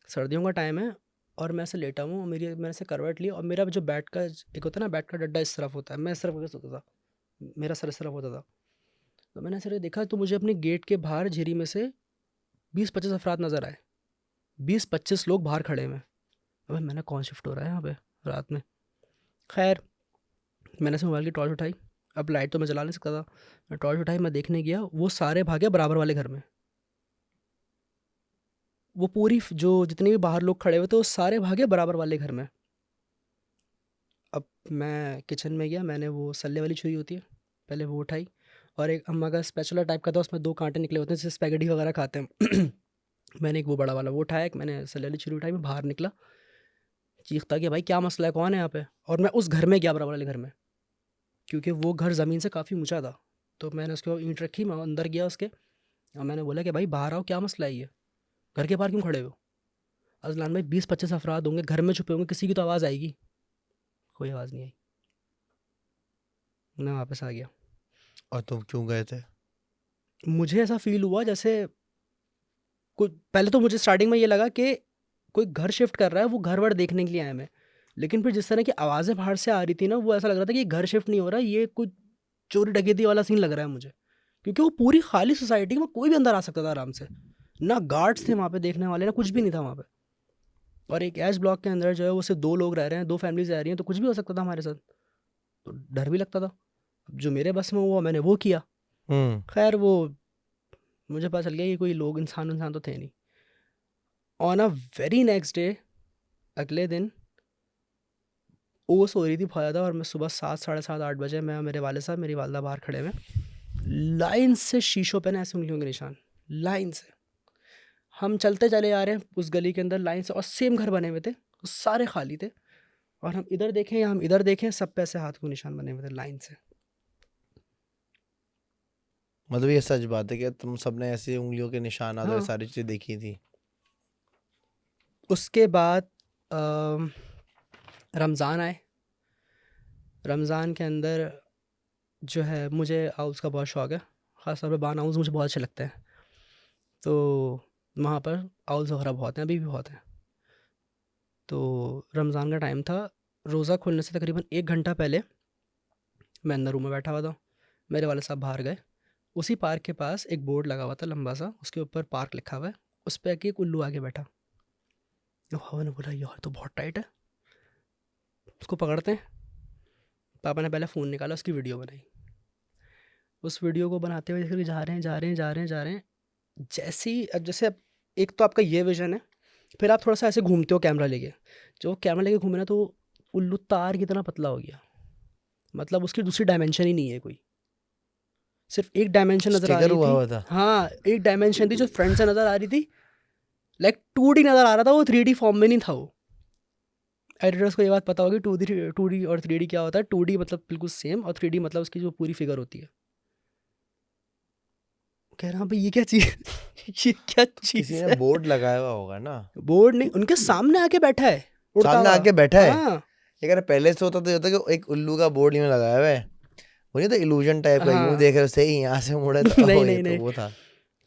सर्दियों का टाइम है, और मैं ऐसे लेटा हूँ, मैंने ऐसे करवट ली, और मेरा जो बेड का एक होता है ना, बेड का डड्डा इस तरफ होता है, मैं इस तरफ करके सोता था, मेरा सर इस तरफ होता था। तो मैंने ऐसे देखा, तो मुझे अपने गेट के बाहर झिरी में से 20-25 अफराद नज़र आए, 20-25 लोग बाहर खड़े हुए। अबे मैंने कौन शिफ्ट हो रहा है यहाँ पे रात में। खैर मैंने से मोबाइल की टॉर्च उठाई, अब लाइट तो मैं जला नहीं सकता था, मैं टॉर्च उठाई, मैं देखने गया, वो सारे भागे बराबर वाले घर में। वो पूरी जो जितने भी बाहर लोग खड़े हुए थे वो सारे भागे बराबर वाले घर में। अब मैं किचन में गया, मैंने वो सल्ले वाली छुरी होती है पहले वो उठाई, और एक अम्मा का स्पैचुला टाइप का था, उसमें 2 कांटे निकले होते हैं जिससे स्पैगेटी वगैरह खाते हैं। मैंने एक वो बड़ा वाला वो उठाया, एक मैंने सल्ले वाली छुरी उठाई, मैं बाहर निकला, चीखता कि भाई क्या मसला है, कौन है यहाँ पे। और मैं उस घर में गया, बराबर वाले घर में, क्योंकि वो घर ज़मीन से काफ़ी ऊंचा था। तो मैंने उसके बाद ईंट रखी, मैं अंदर गया उसके, और मैंने बोला कि भाई बाहर आओ, क्या मसला है ये, घर के बाहर क्यों खड़े हो। अजलान भाई 20-25 अफराद होंगे, घर में छुपे होंगे, किसी की तो आवाज़ आएगी, कोई आवाज़ नहीं आई। मैं वापस आ गया। और तुम क्यों गए थे? मुझे ऐसा फील हुआ जैसे कुछ, पहले तो मुझे स्टार्टिंग में ये लगा कि कोई घर शिफ्ट कर रहा है, वो घर वर देखने के लिए आए मैं। लेकिन फिर जिस तरह की आवाज़ें बाहर से आ रही थी ना, वो ऐसा लग रहा था कि ये घर शिफ्ट नहीं हो रहा, ये कुछ चोरी डकैती वाला सीन लग रहा है मुझे, क्योंकि वो पूरी खाली सोसाइटी में कोई भी अंदर आ सकता था आराम से, ना गार्ड्स थे वहाँ पे देखने वाले, ना कुछ भी नहीं था वहाँ पे। और एक ऐश ब्लॉक के अंदर जो है वो सिर्फ 2 लोग रह रहे हैं, 2 फैमिलीज रह रही हैं, तो कुछ भी हो सकता था हमारे साथ, तो डर भी लगता था। अब जो मेरे बस में हुआ मैंने वो किया। खैर वो मुझे पता चल गया कि कोई लोग इंसान तो थे नहीं। On a very next day, अगले दिन ओस हो रही थी बहुत ज़्यादा, और मैं सुबह 7, साढ़े 7, 8 बजे, मैं और मेरे वाले साहब, मेरी वालदा बाहर खड़े हुए, लाइन से शीशों पे ना ऐसे उंगलियों के निशान, लाइन से। हम चलते चले आ रहे हैं उस गली के अंदर लाइन से, और सेम घर बने हुए थे, वो सारे खाली थे, और हम इधर देखें या हम इधर देखें, सब पे ऐसे हाथ को निशान बने हुए थे लाइन से। मतलब ये सच बात है कि तुम सबने ऐसे उंगलियों के निशानात और हाँ। सारी चीजें देखी थी? उसके बाद रमज़ान आए। रमज़ान के अंदर जो है मुझे आउल्स का बहुत शौक़ है, ख़ास तौर पे बार्न आउल्स मुझे बहुत अच्छे लगते हैं। तो वहाँ पर आउल्स वगैरह बहुत हैं, अभी भी बहुत हैं। तो रमज़ान का टाइम था, रोज़ा खुलने से तकरीबन 1 घंटा पहले मैं अंदर रूम में बैठा हुआ था, मेरे वाले साहब बाहर गए। उसी पार्क के पास एक बोर्ड लगा हुआ था लंबा सा, उसके ऊपर पार्क लिखा हुआ है, उस पे आके एक उल्लू आके बैठा। तो हवा ने बोला यार तो बहुत टाइट है, उसको पकड़ते हैं। पापा ने पहले फ़ोन निकाला, उसकी वीडियो बनाई। उस वीडियो को बनाते हुए जैसे जा रहे हैं, जैसे ही अब जैसे अब एक तो आपका ये विज़न है, फिर आप थोड़ा सा ऐसे घूमते हो कैमरा लेके, जो कैमरा लेके घूमे ना, तो उल्लू तार की तरह पतला हो गया, मतलब उसकी दूसरी डायमेंशन ही नहीं है कोई, सिर्फ एक डायमेंशन नज़र आ स्टिकर रही हुआ थी। हुआ था? हाँ, एक डायमेंशन थी जो फ्रंट से नज़र आ रही थी, लाइक 2D नज़र आ रहा था, वो 3D फॉर्म में नहीं था वो। एडिटर्स को ये बात पता होगी 2D और 3D क्या होता है। 2D मतलब बिल्कुल सेम, और 3D मतलब उसकी जो पूरी फिगर होती है। कह रहा भाई ये क्या चीज़ ये क्या चीज़ किसी ने है। बोर्ड लगाया हुआ होगा ना? बोर्ड नहीं, उनके सामने आके बैठा है, उड़ता सामने हुआ। आके बैठा है? हाँ ये अगर पहले से होता तो ये होता कि एक उल्लू का बोर्ड यहाँ लगाया हुआ है, वो नहीं तो इल्यूजन टाइप का, यूं हाँ देख रहे सही यहाँ से मुड़े तो नहीं ये नहीं तो नहीं, वो था।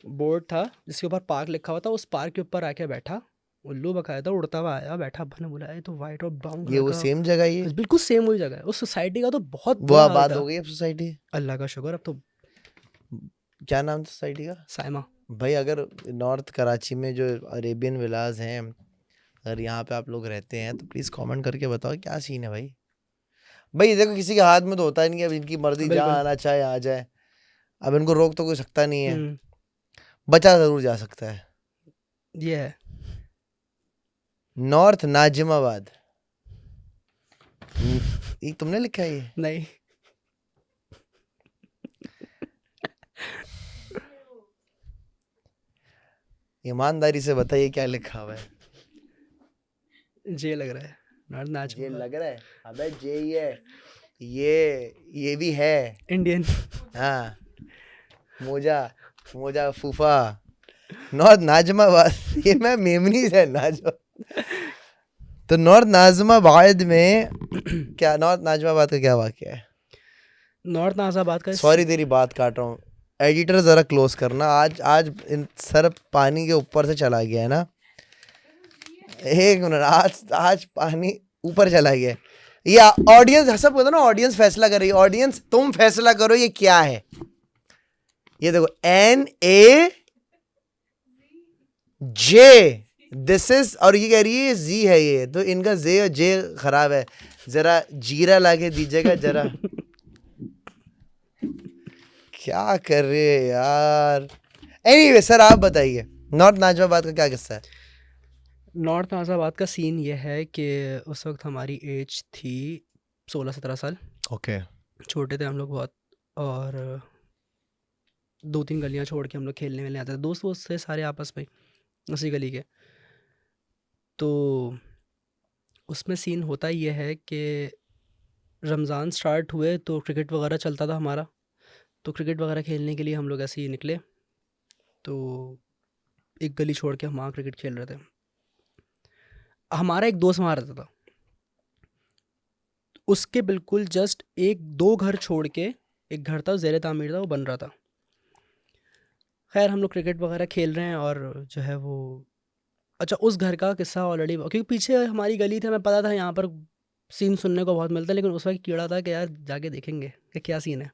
बोर्ड था जिसके ऊपर पार्क लिखा हुआ था, उस पार्क के ऊपर आके बैठा उल्लू, बकायदा उड़ता हुआ आया, बैठा। अब्बा ने बोला ये तो वाइट और ब्राउन ये कलर वो का, सेम जगह ही है? बिल्कुल सेम वही जगह है। उस सोसाइटी का तो बहुत वो बुरा हाल आबाद था, हो गई अब सोसाइटी? अल्लाह का शुक्र, अब तो क्या नाम था सोसाइटी का? साइमा। भाई अगर नॉर्थ कराची में जो अरेबियन विलाज हैं, अगर यहाँ पे आप लोग रहते हैं तो प्लीज़ कमेंट करके बताओ क्या सीन है भाई। भाई देखो किसी के हाथ में तो होता ही नहीं है, अब इनकी मर्जी जहाँ बिल्कुल। आना चाहे आ जाए, अब इनको रोक तो कोई सकता नहीं है, हम्म, बचा ज़रूर जा सकता है। ये है। नॉर्थ नाजिमाबाद, ये तुमने लिखा है ये? नहीं ईमानदारी से बताइए क्या लिखा हुआ है? जे लग रहा है, नॉर्थ जे नाजिमाबाद, लग रहा है? अबे जे ही है, ये भी है। इंडियन। हाँ, मोजा फूफा, नॉर्थ नाजिमाबाद ये मैं मेमनी से नाजमा। तो नॉर्थ नाजिमाबाद में क्या, नॉर्थ नाजिमाबाद का क्या वाकया है? नॉर्थ नाजिमाबाद का सॉरी तेरी बात काट रहा हूँ, एडिटर जरा क्लोज करना। आज सर पानी के ऊपर से चला गया है ना, एक मिनट, आज पानी ऊपर चला गया है। ये ऑडियंस सब कहते ना, ऑडियंस फैसला कर रही है। ऑडियंस तुम फैसला करो ये क्या है। ये देखो NA जे दिस इज, और ये कह रही है जी है, ये तो इनका जे और जे खराब है, जरा जीरा लाके दीजिएगा जरा। क्या कर रहे हैं यार। एनीवे सर आप बताइए, नॉर्थ नाजिमाबाद का क्या किस्सा है? नॉर्थ नाज़ाबाद का सीन ये है कि उस वक्त हमारी एज थी 16-17 साल। ओके। छोटे थे हम लोग बहुत, और 2-3 गलियां छोड़ के हम लोग खेलने वेलने आते थे, दोस्त वोस्त थे सारे आपस में उसी गली के। तो उसमें सीन होता ये है कि रमज़ान स्टार्ट हुए तो क्रिकेट वगैरह चलता था हमारा, तो क्रिकेट वगैरह खेलने के लिए हम लोग ऐसे ही निकले। तो एक गली छोड़ के हम वहाँ क्रिकेट खेल रहे थे। हमारा एक दोस्त वहाँ रहता था, उसके बिल्कुल जस्ट 1-2 घर छोड़ के एक घर था, ज़ेर तामीर था, वो बन रहा था। खैर हम लोग क्रिकेट वगैरह खेल रहे हैं और जो है वो, अच्छा उस घर का किस्सा ऑलरेडी, क्योंकि पीछे हमारी गली थी, हमें पता था यहाँ पर सीन सुनने को बहुत मिलता है, लेकिन उस वक्त कीड़ा था कि यार जाके देखेंगे कि क्या सीन है।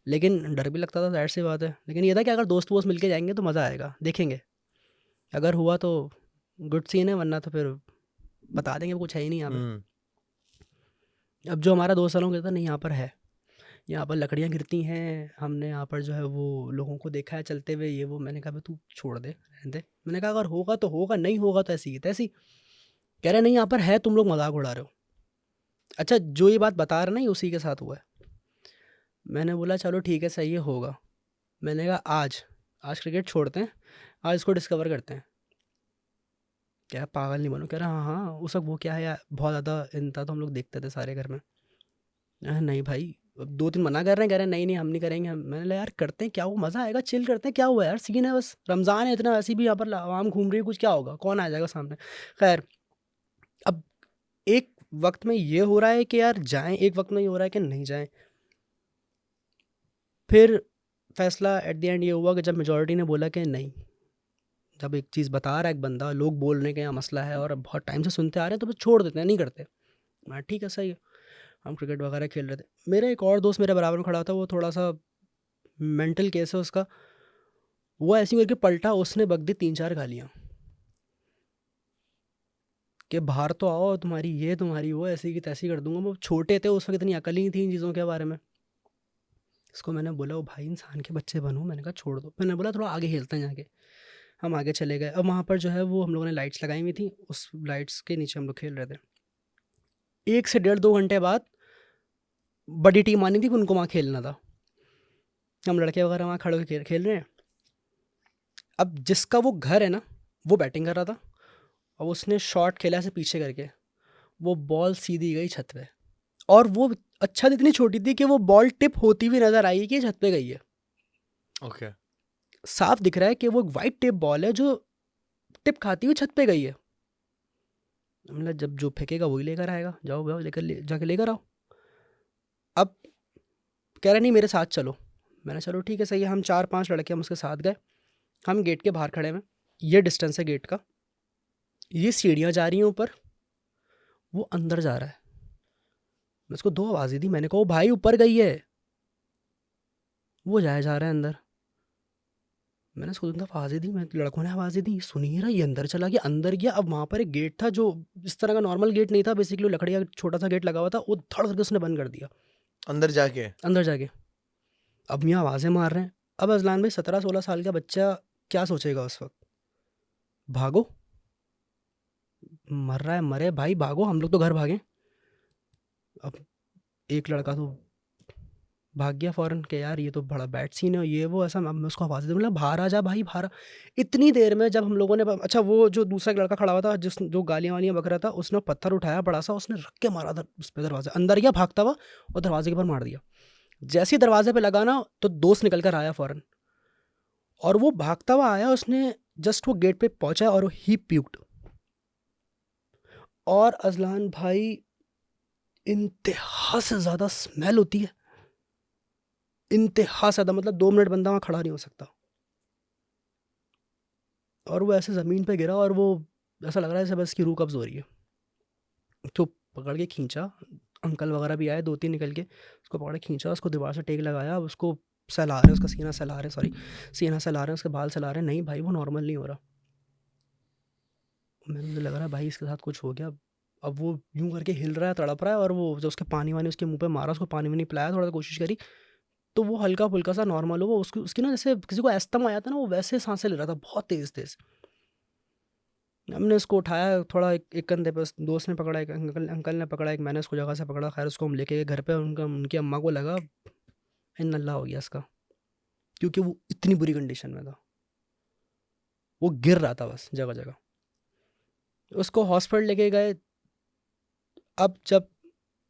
लेकिन डर भी लगता था, ज़ाहिर सी बात है, लेकिन ये था कि अगर दोस्त वोस्त मिलके जाएंगे तो मज़ा आएगा, देखेंगे, अगर हुआ तो गुड सीन है, वरना तो फिर बता देंगे कुछ है ही नहीं यहाँ पे। अब जो हमारा दोस्त वालों कहता नहीं यहाँ पर है, यहाँ पर लकड़ियाँ गिरती हैं, हमने यहाँ पर जो है वो लोगों को देखा है चलते हुए, ये वो। मैंने कहा भाई तू छोड़ दे, रहने दे। मैंने कहा अगर होगा तो होगा, नहीं होगा तो ऐसी ही तैसी। कह रहे नहीं यहाँ पर है, तुम लोग मजाक उड़ा रहे हो। अच्छा जो ये बात बता रहे ना, ये उसी के साथ हुआ है। मैंने बोला चलो ठीक है, सही है, होगा। मैंने कहा आज आज क्रिकेट छोड़ते हैं, आज इसको डिस्कवर करते हैं। क्या पागल नहीं बनो। कह रहा हाँ हाँ, उस वक्त वो क्या है यार, बहुत ज़्यादा इन था तो हम लोग देखते थे सारे घर में। नहीं भाई, अब 2-3 मना कर रहे हैं, कह रहे हैं नहीं नहीं हम नहीं करेंगे हम। मैंने कहा यार करते हैं, क्या वो मज़ा आएगा, चिल करते हैं, क्या हुआ यार, सीन है बस, रमज़ान है, इतना वैसे भी यहाँ पर आवाम घूम रही है, कुछ क्या होगा, कौन आ जाएगा सामने। खैर अब एक वक्त में ये हो रहा है कि यार जाएं, एक वक्त में ये हो रहा है कि नहीं जाएं। फिर फैसला एट द एंड ये हुआ कि जब मेजॉरिटी ने बोला कि नहीं, जब एक चीज़ बता रहा है एक बंदा, लोग बोल रहे हैं कि यहाँ मसला है और अब बहुत टाइम से सुनते आ रहे हैं, तो बस छोड़ देते हैं, नहीं करते। मैं ठीक है सही है। हम क्रिकेट वगैरह खेल रहे थे, मेरा एक और दोस्त मेरे बराबर में खड़ा था, वो थोड़ा सा मेंटल केस है उसका। वो ऐसी करके पलटा, उसने बक दी 3-4 गालियाँ कि बाहर तो आओ, तुम्हारी ये तुम्हारी वो, ऐसी की तैसी कर दूंगा। वो छोटे थे उस वक्त, इतनी अकल ही नहीं थी इन चीज़ों के बारे में। इसको मैंने बोला वो भाई इंसान के बच्चे बनो, मैंने कहा छोड़ दो। मैंने बोला थोड़ा आगे खेलते हैं जाके। हम आगे चले गए। अब वहाँ पर जो है वो हम लोगों ने लाइट्स लगाई हुई थी, उस लाइट्स के नीचे हम लोग खेल रहे थे। 1 से 1.5-2 घंटे बाद बड़ी टीम आनी थी, उनको वहाँ खेलना था। हम लड़के वगैरह वहाँ खड़े होकर खेल खेल रहे हैं। अब जिसका वो घर है ना, वो बैटिंग कर रहा था, और उसने शॉट खेला ऐसे पीछे करके, वो बॉल सीधी गई छत पे। और वो अच्छा इतनी छोटी थी कि वो बॉल टिप होती हुई नजर आई कि ये छत पे गई है। ओके। साफ दिख रहा है कि वो एक वाइट टिप बॉल है जो टिप खाती हुई छत पे गई है। मतलब जब जो फेंकेगा वही लेकर आएगा, जाओ जाओ जाके लेकर आओ। अब कह रहा नहीं मेरे साथ चलो। मैंने चलो ठीक है सही है। हम 4-5 लड़के हम उसके साथ गए। हम गेट के बाहर खड़े हैं, ये डिस्टेंस है गेट का, ये सीढ़ियाँ जा रही हैं ऊपर, वो अंदर जा रहा है। मैं उसको 2 आवाज़ें दी, मैंने कहा "ओ भाई ऊपर गई है", वो जाया जा रहा है अंदर। मैंने उसको 2 दफ़ा आवाज़ें दी, मैं लड़कों ने आवाज़ें दी, सुन ही रहा, ये अंदर चला गया। अंदर गया, अब वहाँ पर एक गेट था जो इस तरह का नॉर्मल गेट नहीं था, बेसिकली वो लकड़ी का छोटा सा गेट लगा हुआ था, वो धड़ करके उसने बंद कर दिया अंदर जाके? अंदर जाके। अब यहाँ आवाज़ें मार रहे हैं। अब अज़लान भाई 17-16 साल का बच्चा क्या सोचेगा उस वक्त, भागो, मर रहा है मरे भाई, भागो, हम लोग तो घर भागे। अब एक लड़का तो भाग गया फ़ौरन कि यार ये तो बड़ा बैड सीन है, ये वो ऐसा। मैं उसको आवाज़ दे, बोला बाहर आ जा भाई बाहर आ। इतनी देर में जब हम लोगों ने, अच्छा वो जो दूसरा लड़का खड़ा हुआ था जिस जो गालियाँ वालियाँ बक रहा था, उसने पत्थर उठाया बड़ा सा, उसने रख के मारा उस पर दरवाजे, अंदर गया भागता हुआ और दरवाजे के ऊपर मार दिया। जैसे ही दरवाजे पे लगा ना, तो दोस्त निकल कर आया फ़ौरन, और वो भागता हुआ आया, उसने जस्ट वो गेट पे पहुंचा और वो ही प्यूक्ड। और अजलान भाई इंतहा से ज़्यादा स्मेल होती है, इंतहा से ज़्यादा, मतलब 2 मिनट बंदा वहाँ खड़ा नहीं हो सकता। और वो ऐसे ज़मीन पे गिरा और वो ऐसा लग रहा है जैसे बस की रूह कब्ज़ हो रही है। तो पकड़ के खींचा, अंकल वगैरह भी आए 2-3 निकल के, उसको पकड़ के खींचा, उसको दीवार से टेक लगाया, उसको सहला रहे हैं, उसका सीना सहला रहे हैं, सॉरी सीना सहला रहे हैं, उसके बाल सहला रहे हैं। नहीं भाई वो नॉर्मल नहीं हो रहा। मुझे लग रहा है भाई इसके साथ कुछ हो गया। अब वो यूं करके हिल रहा है, तड़प रहा है, और वो जब उसके पानी वानी उसके मुंह पे मारा, उसको पानी वानी पिलाया, थोड़ा सा कोशिश करी, तो वो हल्का फुल्का सा नॉर्मल हो, वो उसकी उसकी ना जैसे किसी को एस्थमा आया था ना, वो वैसे सांसें ले रहा था बहुत तेज तेज। हमने उसको उठाया थोड़ा, एक कंधे पे दोस्त ने पकड़ा, एक अंकल अंकल ने पकड़ा, एक मैंने उसको जगह से पकड़ा। खैर उसको हम लेके गए घर पे, उनका उनकी अम्मा को लगा नल्ला हो गया इसका, क्योंकि वो इतनी बुरी कंडीशन में था, वो गिर रहा था बस जगह जगह। उसको हॉस्पिटल लेके गए। अब जब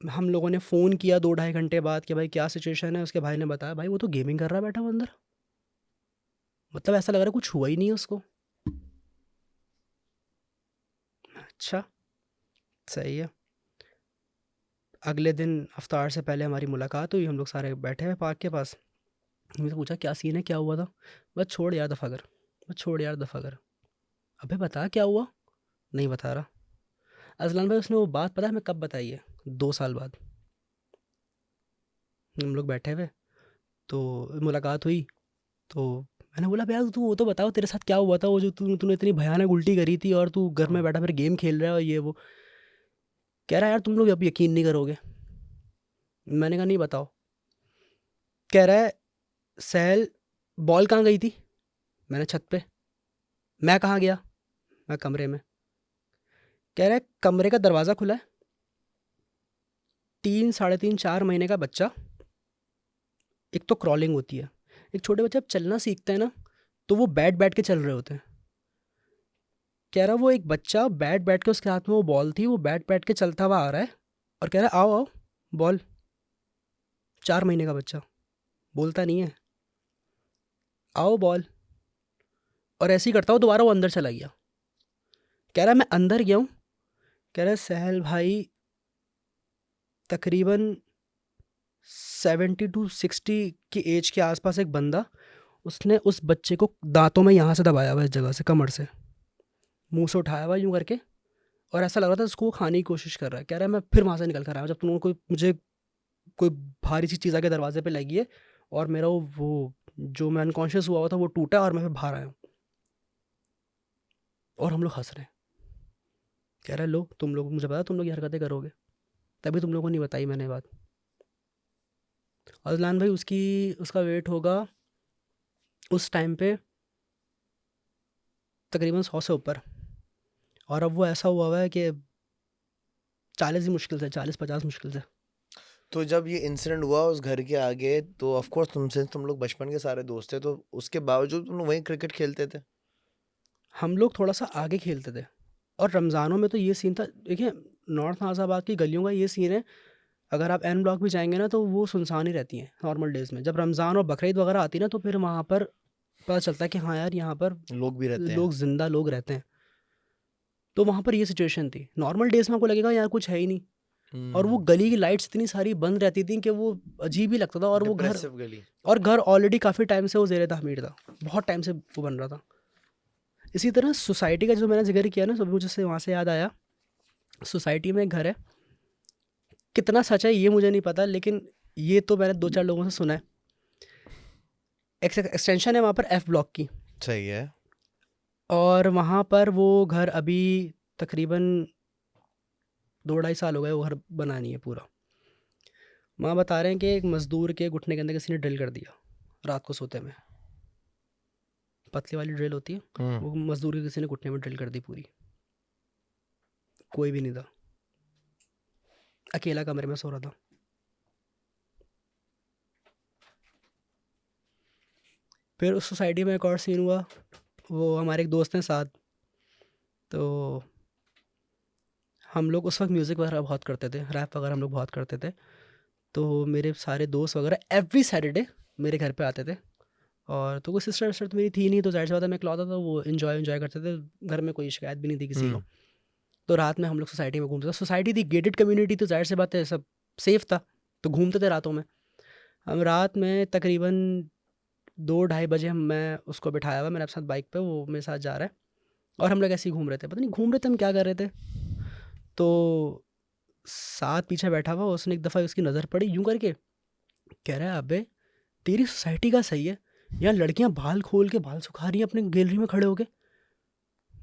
हम लोगों ने फ़ोन किया 2 ढाई घंटे बाद कि भाई क्या सिचुएशन है, उसके भाई ने बताया भाई वो तो गेमिंग कर रहा है बैठा हुआ अंदर। मतलब ऐसा लग रहा है कुछ हुआ ही नहीं है उसको। अच्छा, सही है। अगले दिन अफ्तार से पहले हमारी मुलाकात हुई, हम लोग सारे बैठे हुए पार्क के पास। मुझे पूछा क्या सीन है, क्या हुआ था। बस छोड़ यार दफ़ा कर, बस छोड़ यार दफ़ा कर। अबे बता क्या हुआ। नहीं बता रहा। अजलान भाई उसने वो बात पता है हमें कब बताई है, 2 साल बाद। हम लोग बैठे हुए, तो मुलाकात हुई, तो मैंने बोला भैया तू वो तो बताओ तेरे साथ क्या हुआ था, वो जो तूने इतनी भयानक उल्टी करी थी और तू घर में हाँ। बैठा फिर गेम खेल रहा है और ये वो। कह रहा है यार तुम लोग अब यकीन नहीं करोगे। मैंने कहा नहीं बताओ। कह रहा है सहल बॉल कहाँ गई थी। मैंने छत पे। मैं कहाँ गया। मैं कमरे में। कह रहा है कमरे का दरवाज़ा खुला है, 3 साढ़े 3 4 महीने का बच्चा। एक तो क्रॉलिंग होती है, एक छोटे बच्चे जब चलना सीखते हैं ना, तो वो बैठ बैठ के चल रहे होते हैं। कह रहा वो एक बच्चा बैठ बैठ के, उसके हाथ में वो बॉल थी, वो बैठ बैठ के चलता हुआ आ रहा है और कह रहा है आओ आओ बॉल। 4 महीने का बच्चा बोलता नहीं है, आओ बॉल। और ऐसे ही करता हूँ, दोबारा वो अंदर चला गया। कह रहा है मैं अंदर गया हूँ। कह रहा है सहल भाई तकरीबन 70 to 60 की एज के आसपास एक बंदा, उसने उस बच्चे को दांतों में यहाँ से दबाया हुआ है, इस जगह से कमर से, मुंह से उठाया हुआ यूं करके, और ऐसा लग रहा था उसको वो खाने की कोशिश कर रहा है। कह रहा है मैं फिर वहाँ से निकल कर आया जब तुम लोगों को मुझे कोई भारी सी चीज़ आके दरवाजे पे लगी है, और मेरा वो जो मैं अनकॉन्शियस हुआ था वो टूटा और मैं फिर बाहर आया हूँ। और हम लोग हंस रहे हैं। कह रहा है लो तुम लोग, मुझे पता तुम लोग ये हरकतें करोगे, तभी तुम लोगों को नहीं बताई मैंने बात। अजलान भाई उसका वेट होगा उस टाइम पे तकरीबन 100 से ऊपर, और अब वो ऐसा हुआ है कि 40 ही मुश्किल से, 40 50 मुश्किल से। तो जब ये इंसिडेंट हुआ उस घर के आगे, तो ऑफ कोर्स तुम लोग बचपन के सारे दोस्त थे, तो उसके बावजूद तुम लोग वहीं क्रिकेट खेलते थे? हम लोग थोड़ा सा आगे खेलते थे, और रमज़ानों में तो ये सीन था। देखिए नॉर्थ नाज़ाबाद की गलियों का ये सीन है, अगर आप एन ब्लॉक भी जाएंगे ना तो वो सुनसान ही रहती हैं नॉर्मल डेज़ में। जब रमज़ान और बकरीद वगैरह आती है ना, तो फिर वहाँ पर पता चलता है कि हाँ यार यहाँ पर लोग भी रहते हैं। लोग, ज़िंदा लोग रहते हैं। तो वहाँ पर ये सिचुएशन थी। नॉर्मल डेज़ में आपको लगेगा यार कुछ है ही नहीं, और वो गली की लाइट्स इतनी सारी बंद रहती थी कि वो अजीब ही लगता था। और वो घर, डिप्रेसिव गली। और घर ऑलरेडी काफ़ी टाइम से वो ज़ेर तहमीर था, बहुत टाइम से वो बन रहा था। इसी तरह सोसाइटी का जो मैंने जिक्र किया ना, सब मुझे से वहाँ से याद आया। सोसाइटी में एक घर है, कितना सच है ये मुझे नहीं पता, लेकिन ये तो मैंने 2 4 लोगों से सुना है। एक्सटेंशन है वहाँ पर एफ ब्लॉक की, सही है। और वहाँ पर वो घर अभी तकरीबन 2 ढाई साल हो गए वो घर बना नहीं है पूरा। वहाँ बता रहे हैं कि एक मज़दूर के घुटने के अंदर किसी ने ड्रिल कर दिया रात को सोते में। पतली वाली ड्रिल होती है, हम्म। वो मज़दूर के किसी ने घुटने में ड्रिल कर दी पूरी। कोई भी नहीं था, अकेला कमरे में सो रहा था। फिर उस सोसाइटी में एक और सीन हुआ, वो हमारे एक दोस्त हैं साथ, तो हम लोग उस वक्त म्यूज़िक वगैरह बहुत करते थे, रैप वगैरह हम लोग बहुत करते थे। तो मेरे सारे दोस्त वगैरह एवरी सैटरडे मेरे घर पे आते थे। और तो कोई सिस्टर विस्टर तो मेरी थी नहीं, तो ज़ाहिर सी बात है मैं इकलौता था, वो इन्जॉय करते थे। घर में कोई शिकायत भी नहीं थी किसी को। हम्म। तो रात में हम लोग सोसाइटी में घूमते थे। सोसाइटी थी गेटेड कम्युनिटी, तो ज़ाहिर सी बात है सब सेफ था, तो घूमते थे रातों में। हम रात में तकरीबन 2 ढाई बजे मैं उसको बिठाया हुआ, मैंने अपने साथ बाइक पे, वो मेरे साथ जा रहा है, और हम लोग ऐसे ही घूम रहे थे। पता नहीं घूम रहे थे हम क्या कर रहे थे, तो साथ पीछे बैठा हुआ उसने एक दफ़ा उसकी नज़र पड़ी यूं करके। कह रहा है अबे तेरी सोसाइटी का सही है, यहाँ लड़कियां बाल खोल के बाल सुखा रही हैं अपने गैलरी में खड़े होके।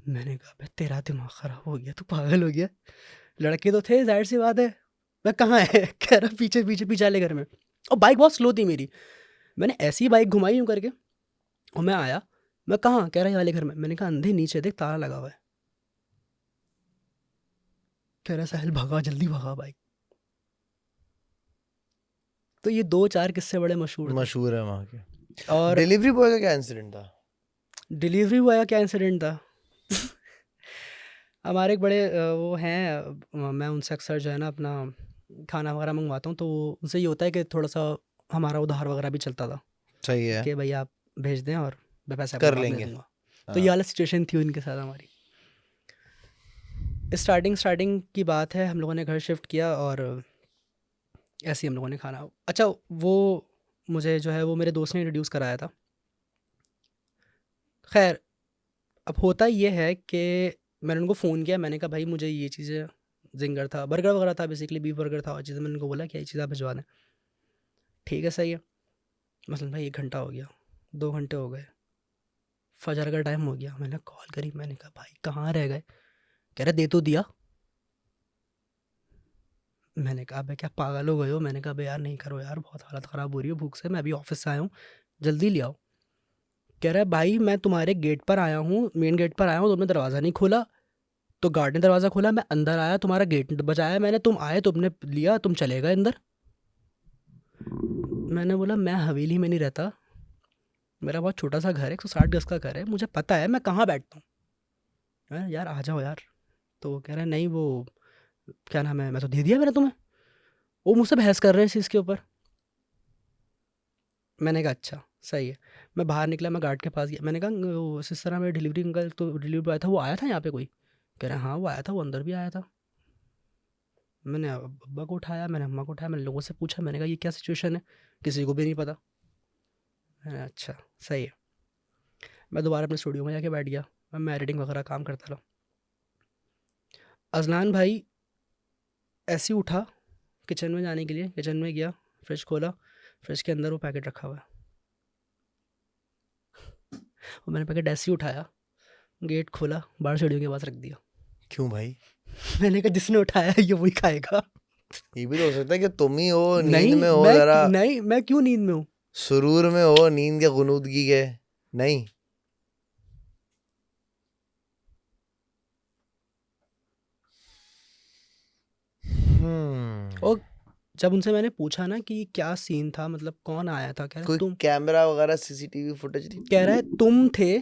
मैंने कहा भाई तेरा दिमाग ख़राब हो गया, तू पागल हो गया? लड़के तो थे, ज़ाहिर सी बात है। मैं कहाँ है? कह रहा पीछे पीछे पीछे वाले घर में। और बाइक बहुत स्लो थी मेरी। मैंने ऐसी बाइक घुमाई यूँ करके और मैं आया। मैं कहाँ? कह रहा ये वाले घर में। मैंने कहा अंधे नीचे देख ताला लगा हुआ है। कह रहा साहिल भगा, जल्दी भगा बाइक। तो ये 2-4 किस्से बड़े मशहूर थे। मशहूर है वहाँ के। और डिलीवरी बॉय का क्या इंसिडेंट था? डिलीवरी बॉय का क्या इंसिडेंट था? हमारे एक बड़े वो हैं, मैं उनसे अक्सर जो है ना अपना खाना वगैरह मंगवाता हूँ, तो उनसे ये होता है कि थोड़ा सा हमारा उधार वगैरह भी चलता था सही है, कि भाई आप भेज दें और मैं पैसे आपको कर बाद में दे लेंगे। दूंगा। तो ये हाँ, वाला सिचुएशन थी उनके साथ हमारी। स्टार्टिंग की बात है, हम लोगों ने घर शिफ्ट किया और ऐसे ही हम लोगों ने खाना, अच्छा वो मुझे जो है वो मेरे दोस्त ने इंट्रोड्यूस कराया था। खैर अब होता ये है कि मैंने उनको फ़ोन किया, मैंने कहा भाई मुझे ये चीज़ें, जिंगर था, बर्गर वगैरह था, बेसिकली बीफ बर्गर था और चीज़ें, मैंने उनको बोला कि ये चीज़ आप भिजवा दें। ठीक है, सही है। मसलन भाई 1 घंटा हो गया, 2 घंटे हो गए, फजर का टाइम हो गया। मैंने कॉल करी, मैंने कहा भाई कहाँ रह गए? कह रहे दे तो दिया। मैंने कहा भाई क्या पागल हो गए हो? मैंने कहा भाई यार नहीं करो यार, बहुत हालत ख़राब हो रही है भूख से, मैं अभी ऑफिस से आया हूँ, जल्दी ले आओ। कह रहा है भाई मैं तुम्हारे गेट पर आया हूँ, मेन गेट पर आया हूँ, तुमने दरवाज़ा नहीं खोला। तो गार्ड ने दरवाज़ा खोला, मैं अंदर आया, तुम्हारा गेट बजाया मैंने, तुम आए, तुमने लिया, तुम चले गए अंदर। मैंने बोला मैं हवेली में नहीं रहता, मेरा बहुत छोटा सा घर है, 160 गज का घर है, मुझे पता है मैं कहाँ बैठता हूँ। यार आ जाओ यार। तो वो कह रहे हैं नहीं वो क्या नाम है, मैं तो दे दिया मैंने तुम्हें। वो मुझसे बहस कर रहे हैं इस चीज़ के ऊपर। मैंने कहा अच्छा सही है। मैं बाहर निकला, मैं गार्ड के पास गया, मैंने कहा वो इस तरह मेरे डिलीवरी अंकल, तो डिलीवरी बॉय था, वो आया था यहाँ पे कोई? कह रहे हैं हाँ वो आया था, वो अंदर भी आया था। मैंने अब्बा को उठाया, मैंने अम्मा को उठाया, मैंने लोगों से पूछा, मैंने कहा ये क्या सिचुएशन है? किसी को भी नहीं पता। मैंने अच्छा सही है। मैं दोबारा अपने स्टूडियो में जाके बैठ गया, मैं एडिटिंग वगैरह काम करता रहा। अजलान भाई ऐसे ही उठा किचन में जाने के लिए, किचन में गया, फ्रिज खोला, फ्रिज के अंदर वो पैकेट रखा हुआ है। और मैंने पैकेट ऐसे ही उठाया, गेट खोला, बाहर सीढ़ियों के पास रख दिया। क्यों भाई? मैंने कहा जिसने उठाया है ये वही खाएगा। ये भी तो हो सकता है कि तुम ही हो, नींद नहीं में हो, मैं जरा नहीं मैं क्यों नींद में हूँ? सुरूर में हो, नींद के गुनूदगी के। नहीं, और जब उनसे मैंने पूछा ना कि क्या सीन था, मतलब कौन आया था, कह रहा कोई तुम, कैमरा वगैरह सीसीटीवी फुटेज नहीं? कह रहा है तुम थे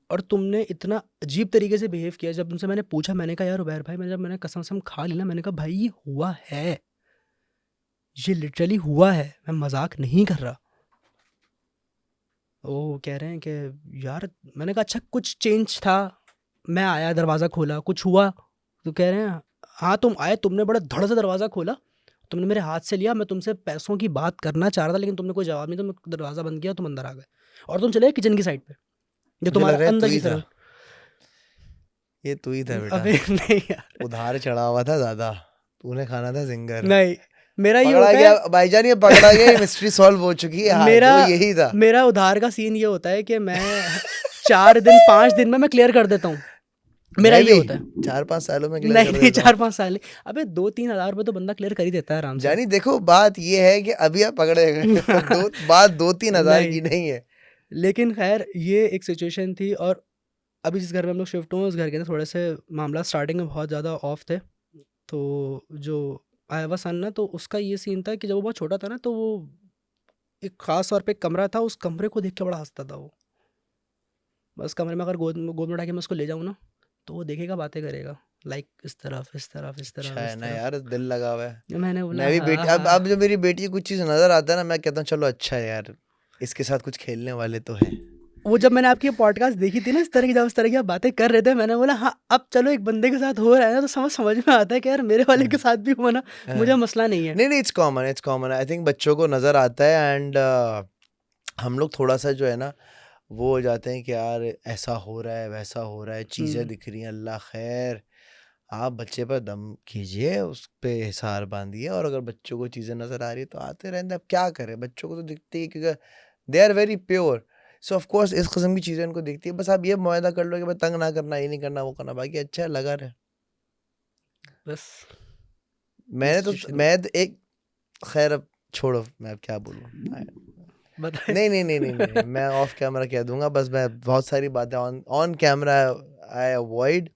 और तुमने इतना अजीब तरीके से बिहेव किया। जब उनसे मैंने पूछा, मैंने कहा यार उबैर भाई, जब मैंने कसम से खा ली ना, मैंने कहा भाई ये हुआ है, ये लिटरली हुआ है, मैं मजाक नहीं कर रहा। वो कह रहे हैं कि यार, मैंने कहा अच्छा कुछ चेंज था? मैं आया, दरवाज़ा खोला, कुछ हुआ? तो कह रहे हैं हाँ तुम आए, तुमने बड़ा धड़ से दरवाज़ा खोला, तुमने मेरे हाथ से लिया, मैं तुमसे पैसों की बात करना चाह रहा था लेकिन तुमने कोई जवाब नहीं, तुम दरवाज़ा बंद किया, तुम अंदर आ गए और तुम चले किचन की साइड पे, जो मुझे लग तुम्हारा रहा है तू अंदर की ही था, तरफ। ये तू ही था बेटा। अबे नहीं यार, उधार चढ़ा हुआ था ज्यादा, तूने खाना था जिंगर। नहीं, मेरा ये पकड़ा होता गया है, भाईजान, ये पकड़ा गया, ये मिस्ट्री सॉल्व हो चुकी है, हाँ मेरा जो यही था। मेरा उधार का सीन ये होता है कि मैं 4 दिन 5 दिन में मैं क्लियर कर देता हूँ, मेरा मैं ये भी होता है। 4-5 सालों में क्लियर नहीं कर नहीं देता हूँ। 4-5 साल नहीं, अबे 2-3 हज़ार रुपये तो बंदा क्लियर कर ही देता है आराम से। जानी देखो, बात ये है कि अभी आप पकड़े गए हो, बात 2-3 हज़ार नहीं, की नहीं है। लेकिन खैर ये एक सिचुएशन थी। और अभी जिस घर में हम लोग शिफ्ट हुए, उस घर के ना थोड़े से मामला स्टार्टिंग में बहुत ज़्यादा ऑफ थे। तो जो आया हुआ सन ना, तो उसका ये सीन था कि जब वो बहुत छोटा था ना, तो वो एक ख़ास तौर पे एक कमरा था, उस कमरे को देख के बड़ा हंसता था वो। बस कमरे में अगर गोद गोद में उठा के मैं उसको ले जाऊँ ना, तो वो देखेगा, बातें करेगा, लाइक इस तरफ इस तरफ इस अच्छा तरफ है इस ना तरफ। यार, दिल लगा हुआ है। मैंने बोला मैं भी हाँ बेटी, हाँ। अब जो मेरी बेटी को कुछ चीज नजर आता है ना, मैं कहता हूँ चलो अच्छा है यार, इसके साथ कुछ खेलने वाले तो है। वो जब मैंने आपकी पॉडकास्ट देखी थी ना, इस तरह की, जब इस तरह की आप बातें कर रहे थे, मैंने बोला हाँ अब चलो एक बंदे के साथ हो रहा है ना, तो समझ में आता है कि यार मेरे वाले के हाँ, साथ भी हुआ ना, मुझे हाँ। मसला नहीं है। नहीं नहीं, it's common, it's common, I think बच्चों को नजर आता है, एंड हम लोग थोड़ा सा जो है ना वो हो जाते हैं कि यार ऐसा हो रहा है, वैसा हो रहा है, चीज़ें हम्म। दिख रही हैं, अल्लाह खैर। आप बच्चे पर दम कीजिए, उस पे हिसार बांधिए, और अगर बच्चों को चीज़ें नज़र आ रही है तो आते रहते हैं। अब क्या करें, बच्चों को तो दिखती है क्योंकि they are very pure. So of course इस किस्म की चीज़ें उनको दिखती है। बस आप ये मुआहदा कर लो कि भाई तंग ना करना, ये नहीं करना, वो करना, बाकी अच्छा है, लगा रहे। बस मैंने तो सिचुएशन मैं तो एक खैर अब छोड़ो, मैं अब क्या बोलूँ। बताए। नहीं नहीं नहीं नहीं नहीं मैं ऑफ कैमरा कह दूंगा। बस मैं बहुत सारी बातें on on camera I avoid.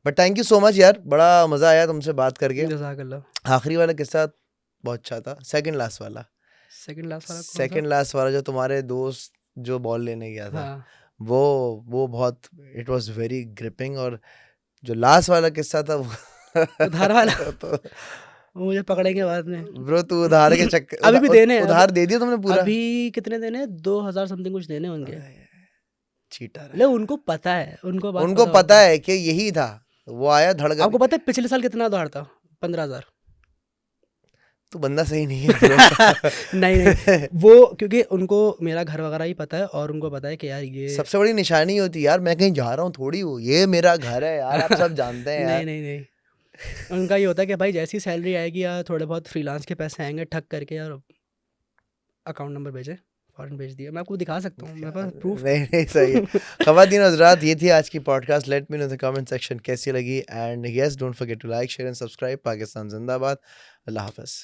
But thank you so much यार, बड़ा मज़ा आया तुमसे बात करके। जज़ाकल्लाह। आखिरी वाला किस्सा बहुत अच्छा था, सेकंड लास्ट वाला। सेकंड लास्ट वाला कौन सा? सेकंड लास्ट वाला जो तुम्हारे दोस्त जो बॉल लेने गया था, हाँ, वो बहुत, इट वाज वेरी ग्रिपिंग। और जो लास्ट वाला किस्सा था वो उधार वाला तो वो मुझे पकड़ेंगे बाद में। ब्रो तू उधार के चक्कर अभी भी देने हैं, उधार दे दिया तुमने पूरा? अभी कितने देने हैं? 2000 समथिंग कुछ देने होंगे। चीटर ले है। उनको पता है, उनको बात उनको पता पता होता है। है कि यही था, वो आया धड़ आपको कर। पता है पिछले साल कितना उधार था? 15,000। तू बंदा सही नहीं है ब्रो। नहीं, नहीं, वो क्योंकि उनको मेरा घर वगैरह ही पता है और उनको पता है कि यार ये सबसे बड़ी निशानी होती है यार, मैं कहीं जा रहा हूँ थोड़ी हूँ, ये मेरा घर है यार, आप सब जानते हैं नहीं, यार। नहीं, नहीं। उनका ये होता है कि भाई जैसी सैलरी आएगी या थोड़े बहुत फ्रीलांस के पैसे आएँगे ठग करके यार अकाउंट नंबर भेजें, फ़ौरन भेज दिया। मैं आपको दिखा सकता हूँ, मेरे पास प्रूफ़ नहीं नहीं सही है। ख़वातीन और हज़रात, ये थी आज की podcast. Let me know in the comment section कैसी लगी। And yes, don't forget to like, share and subscribe. Pakistan जिंदाबाद। अल्लाह हाफ़िज़।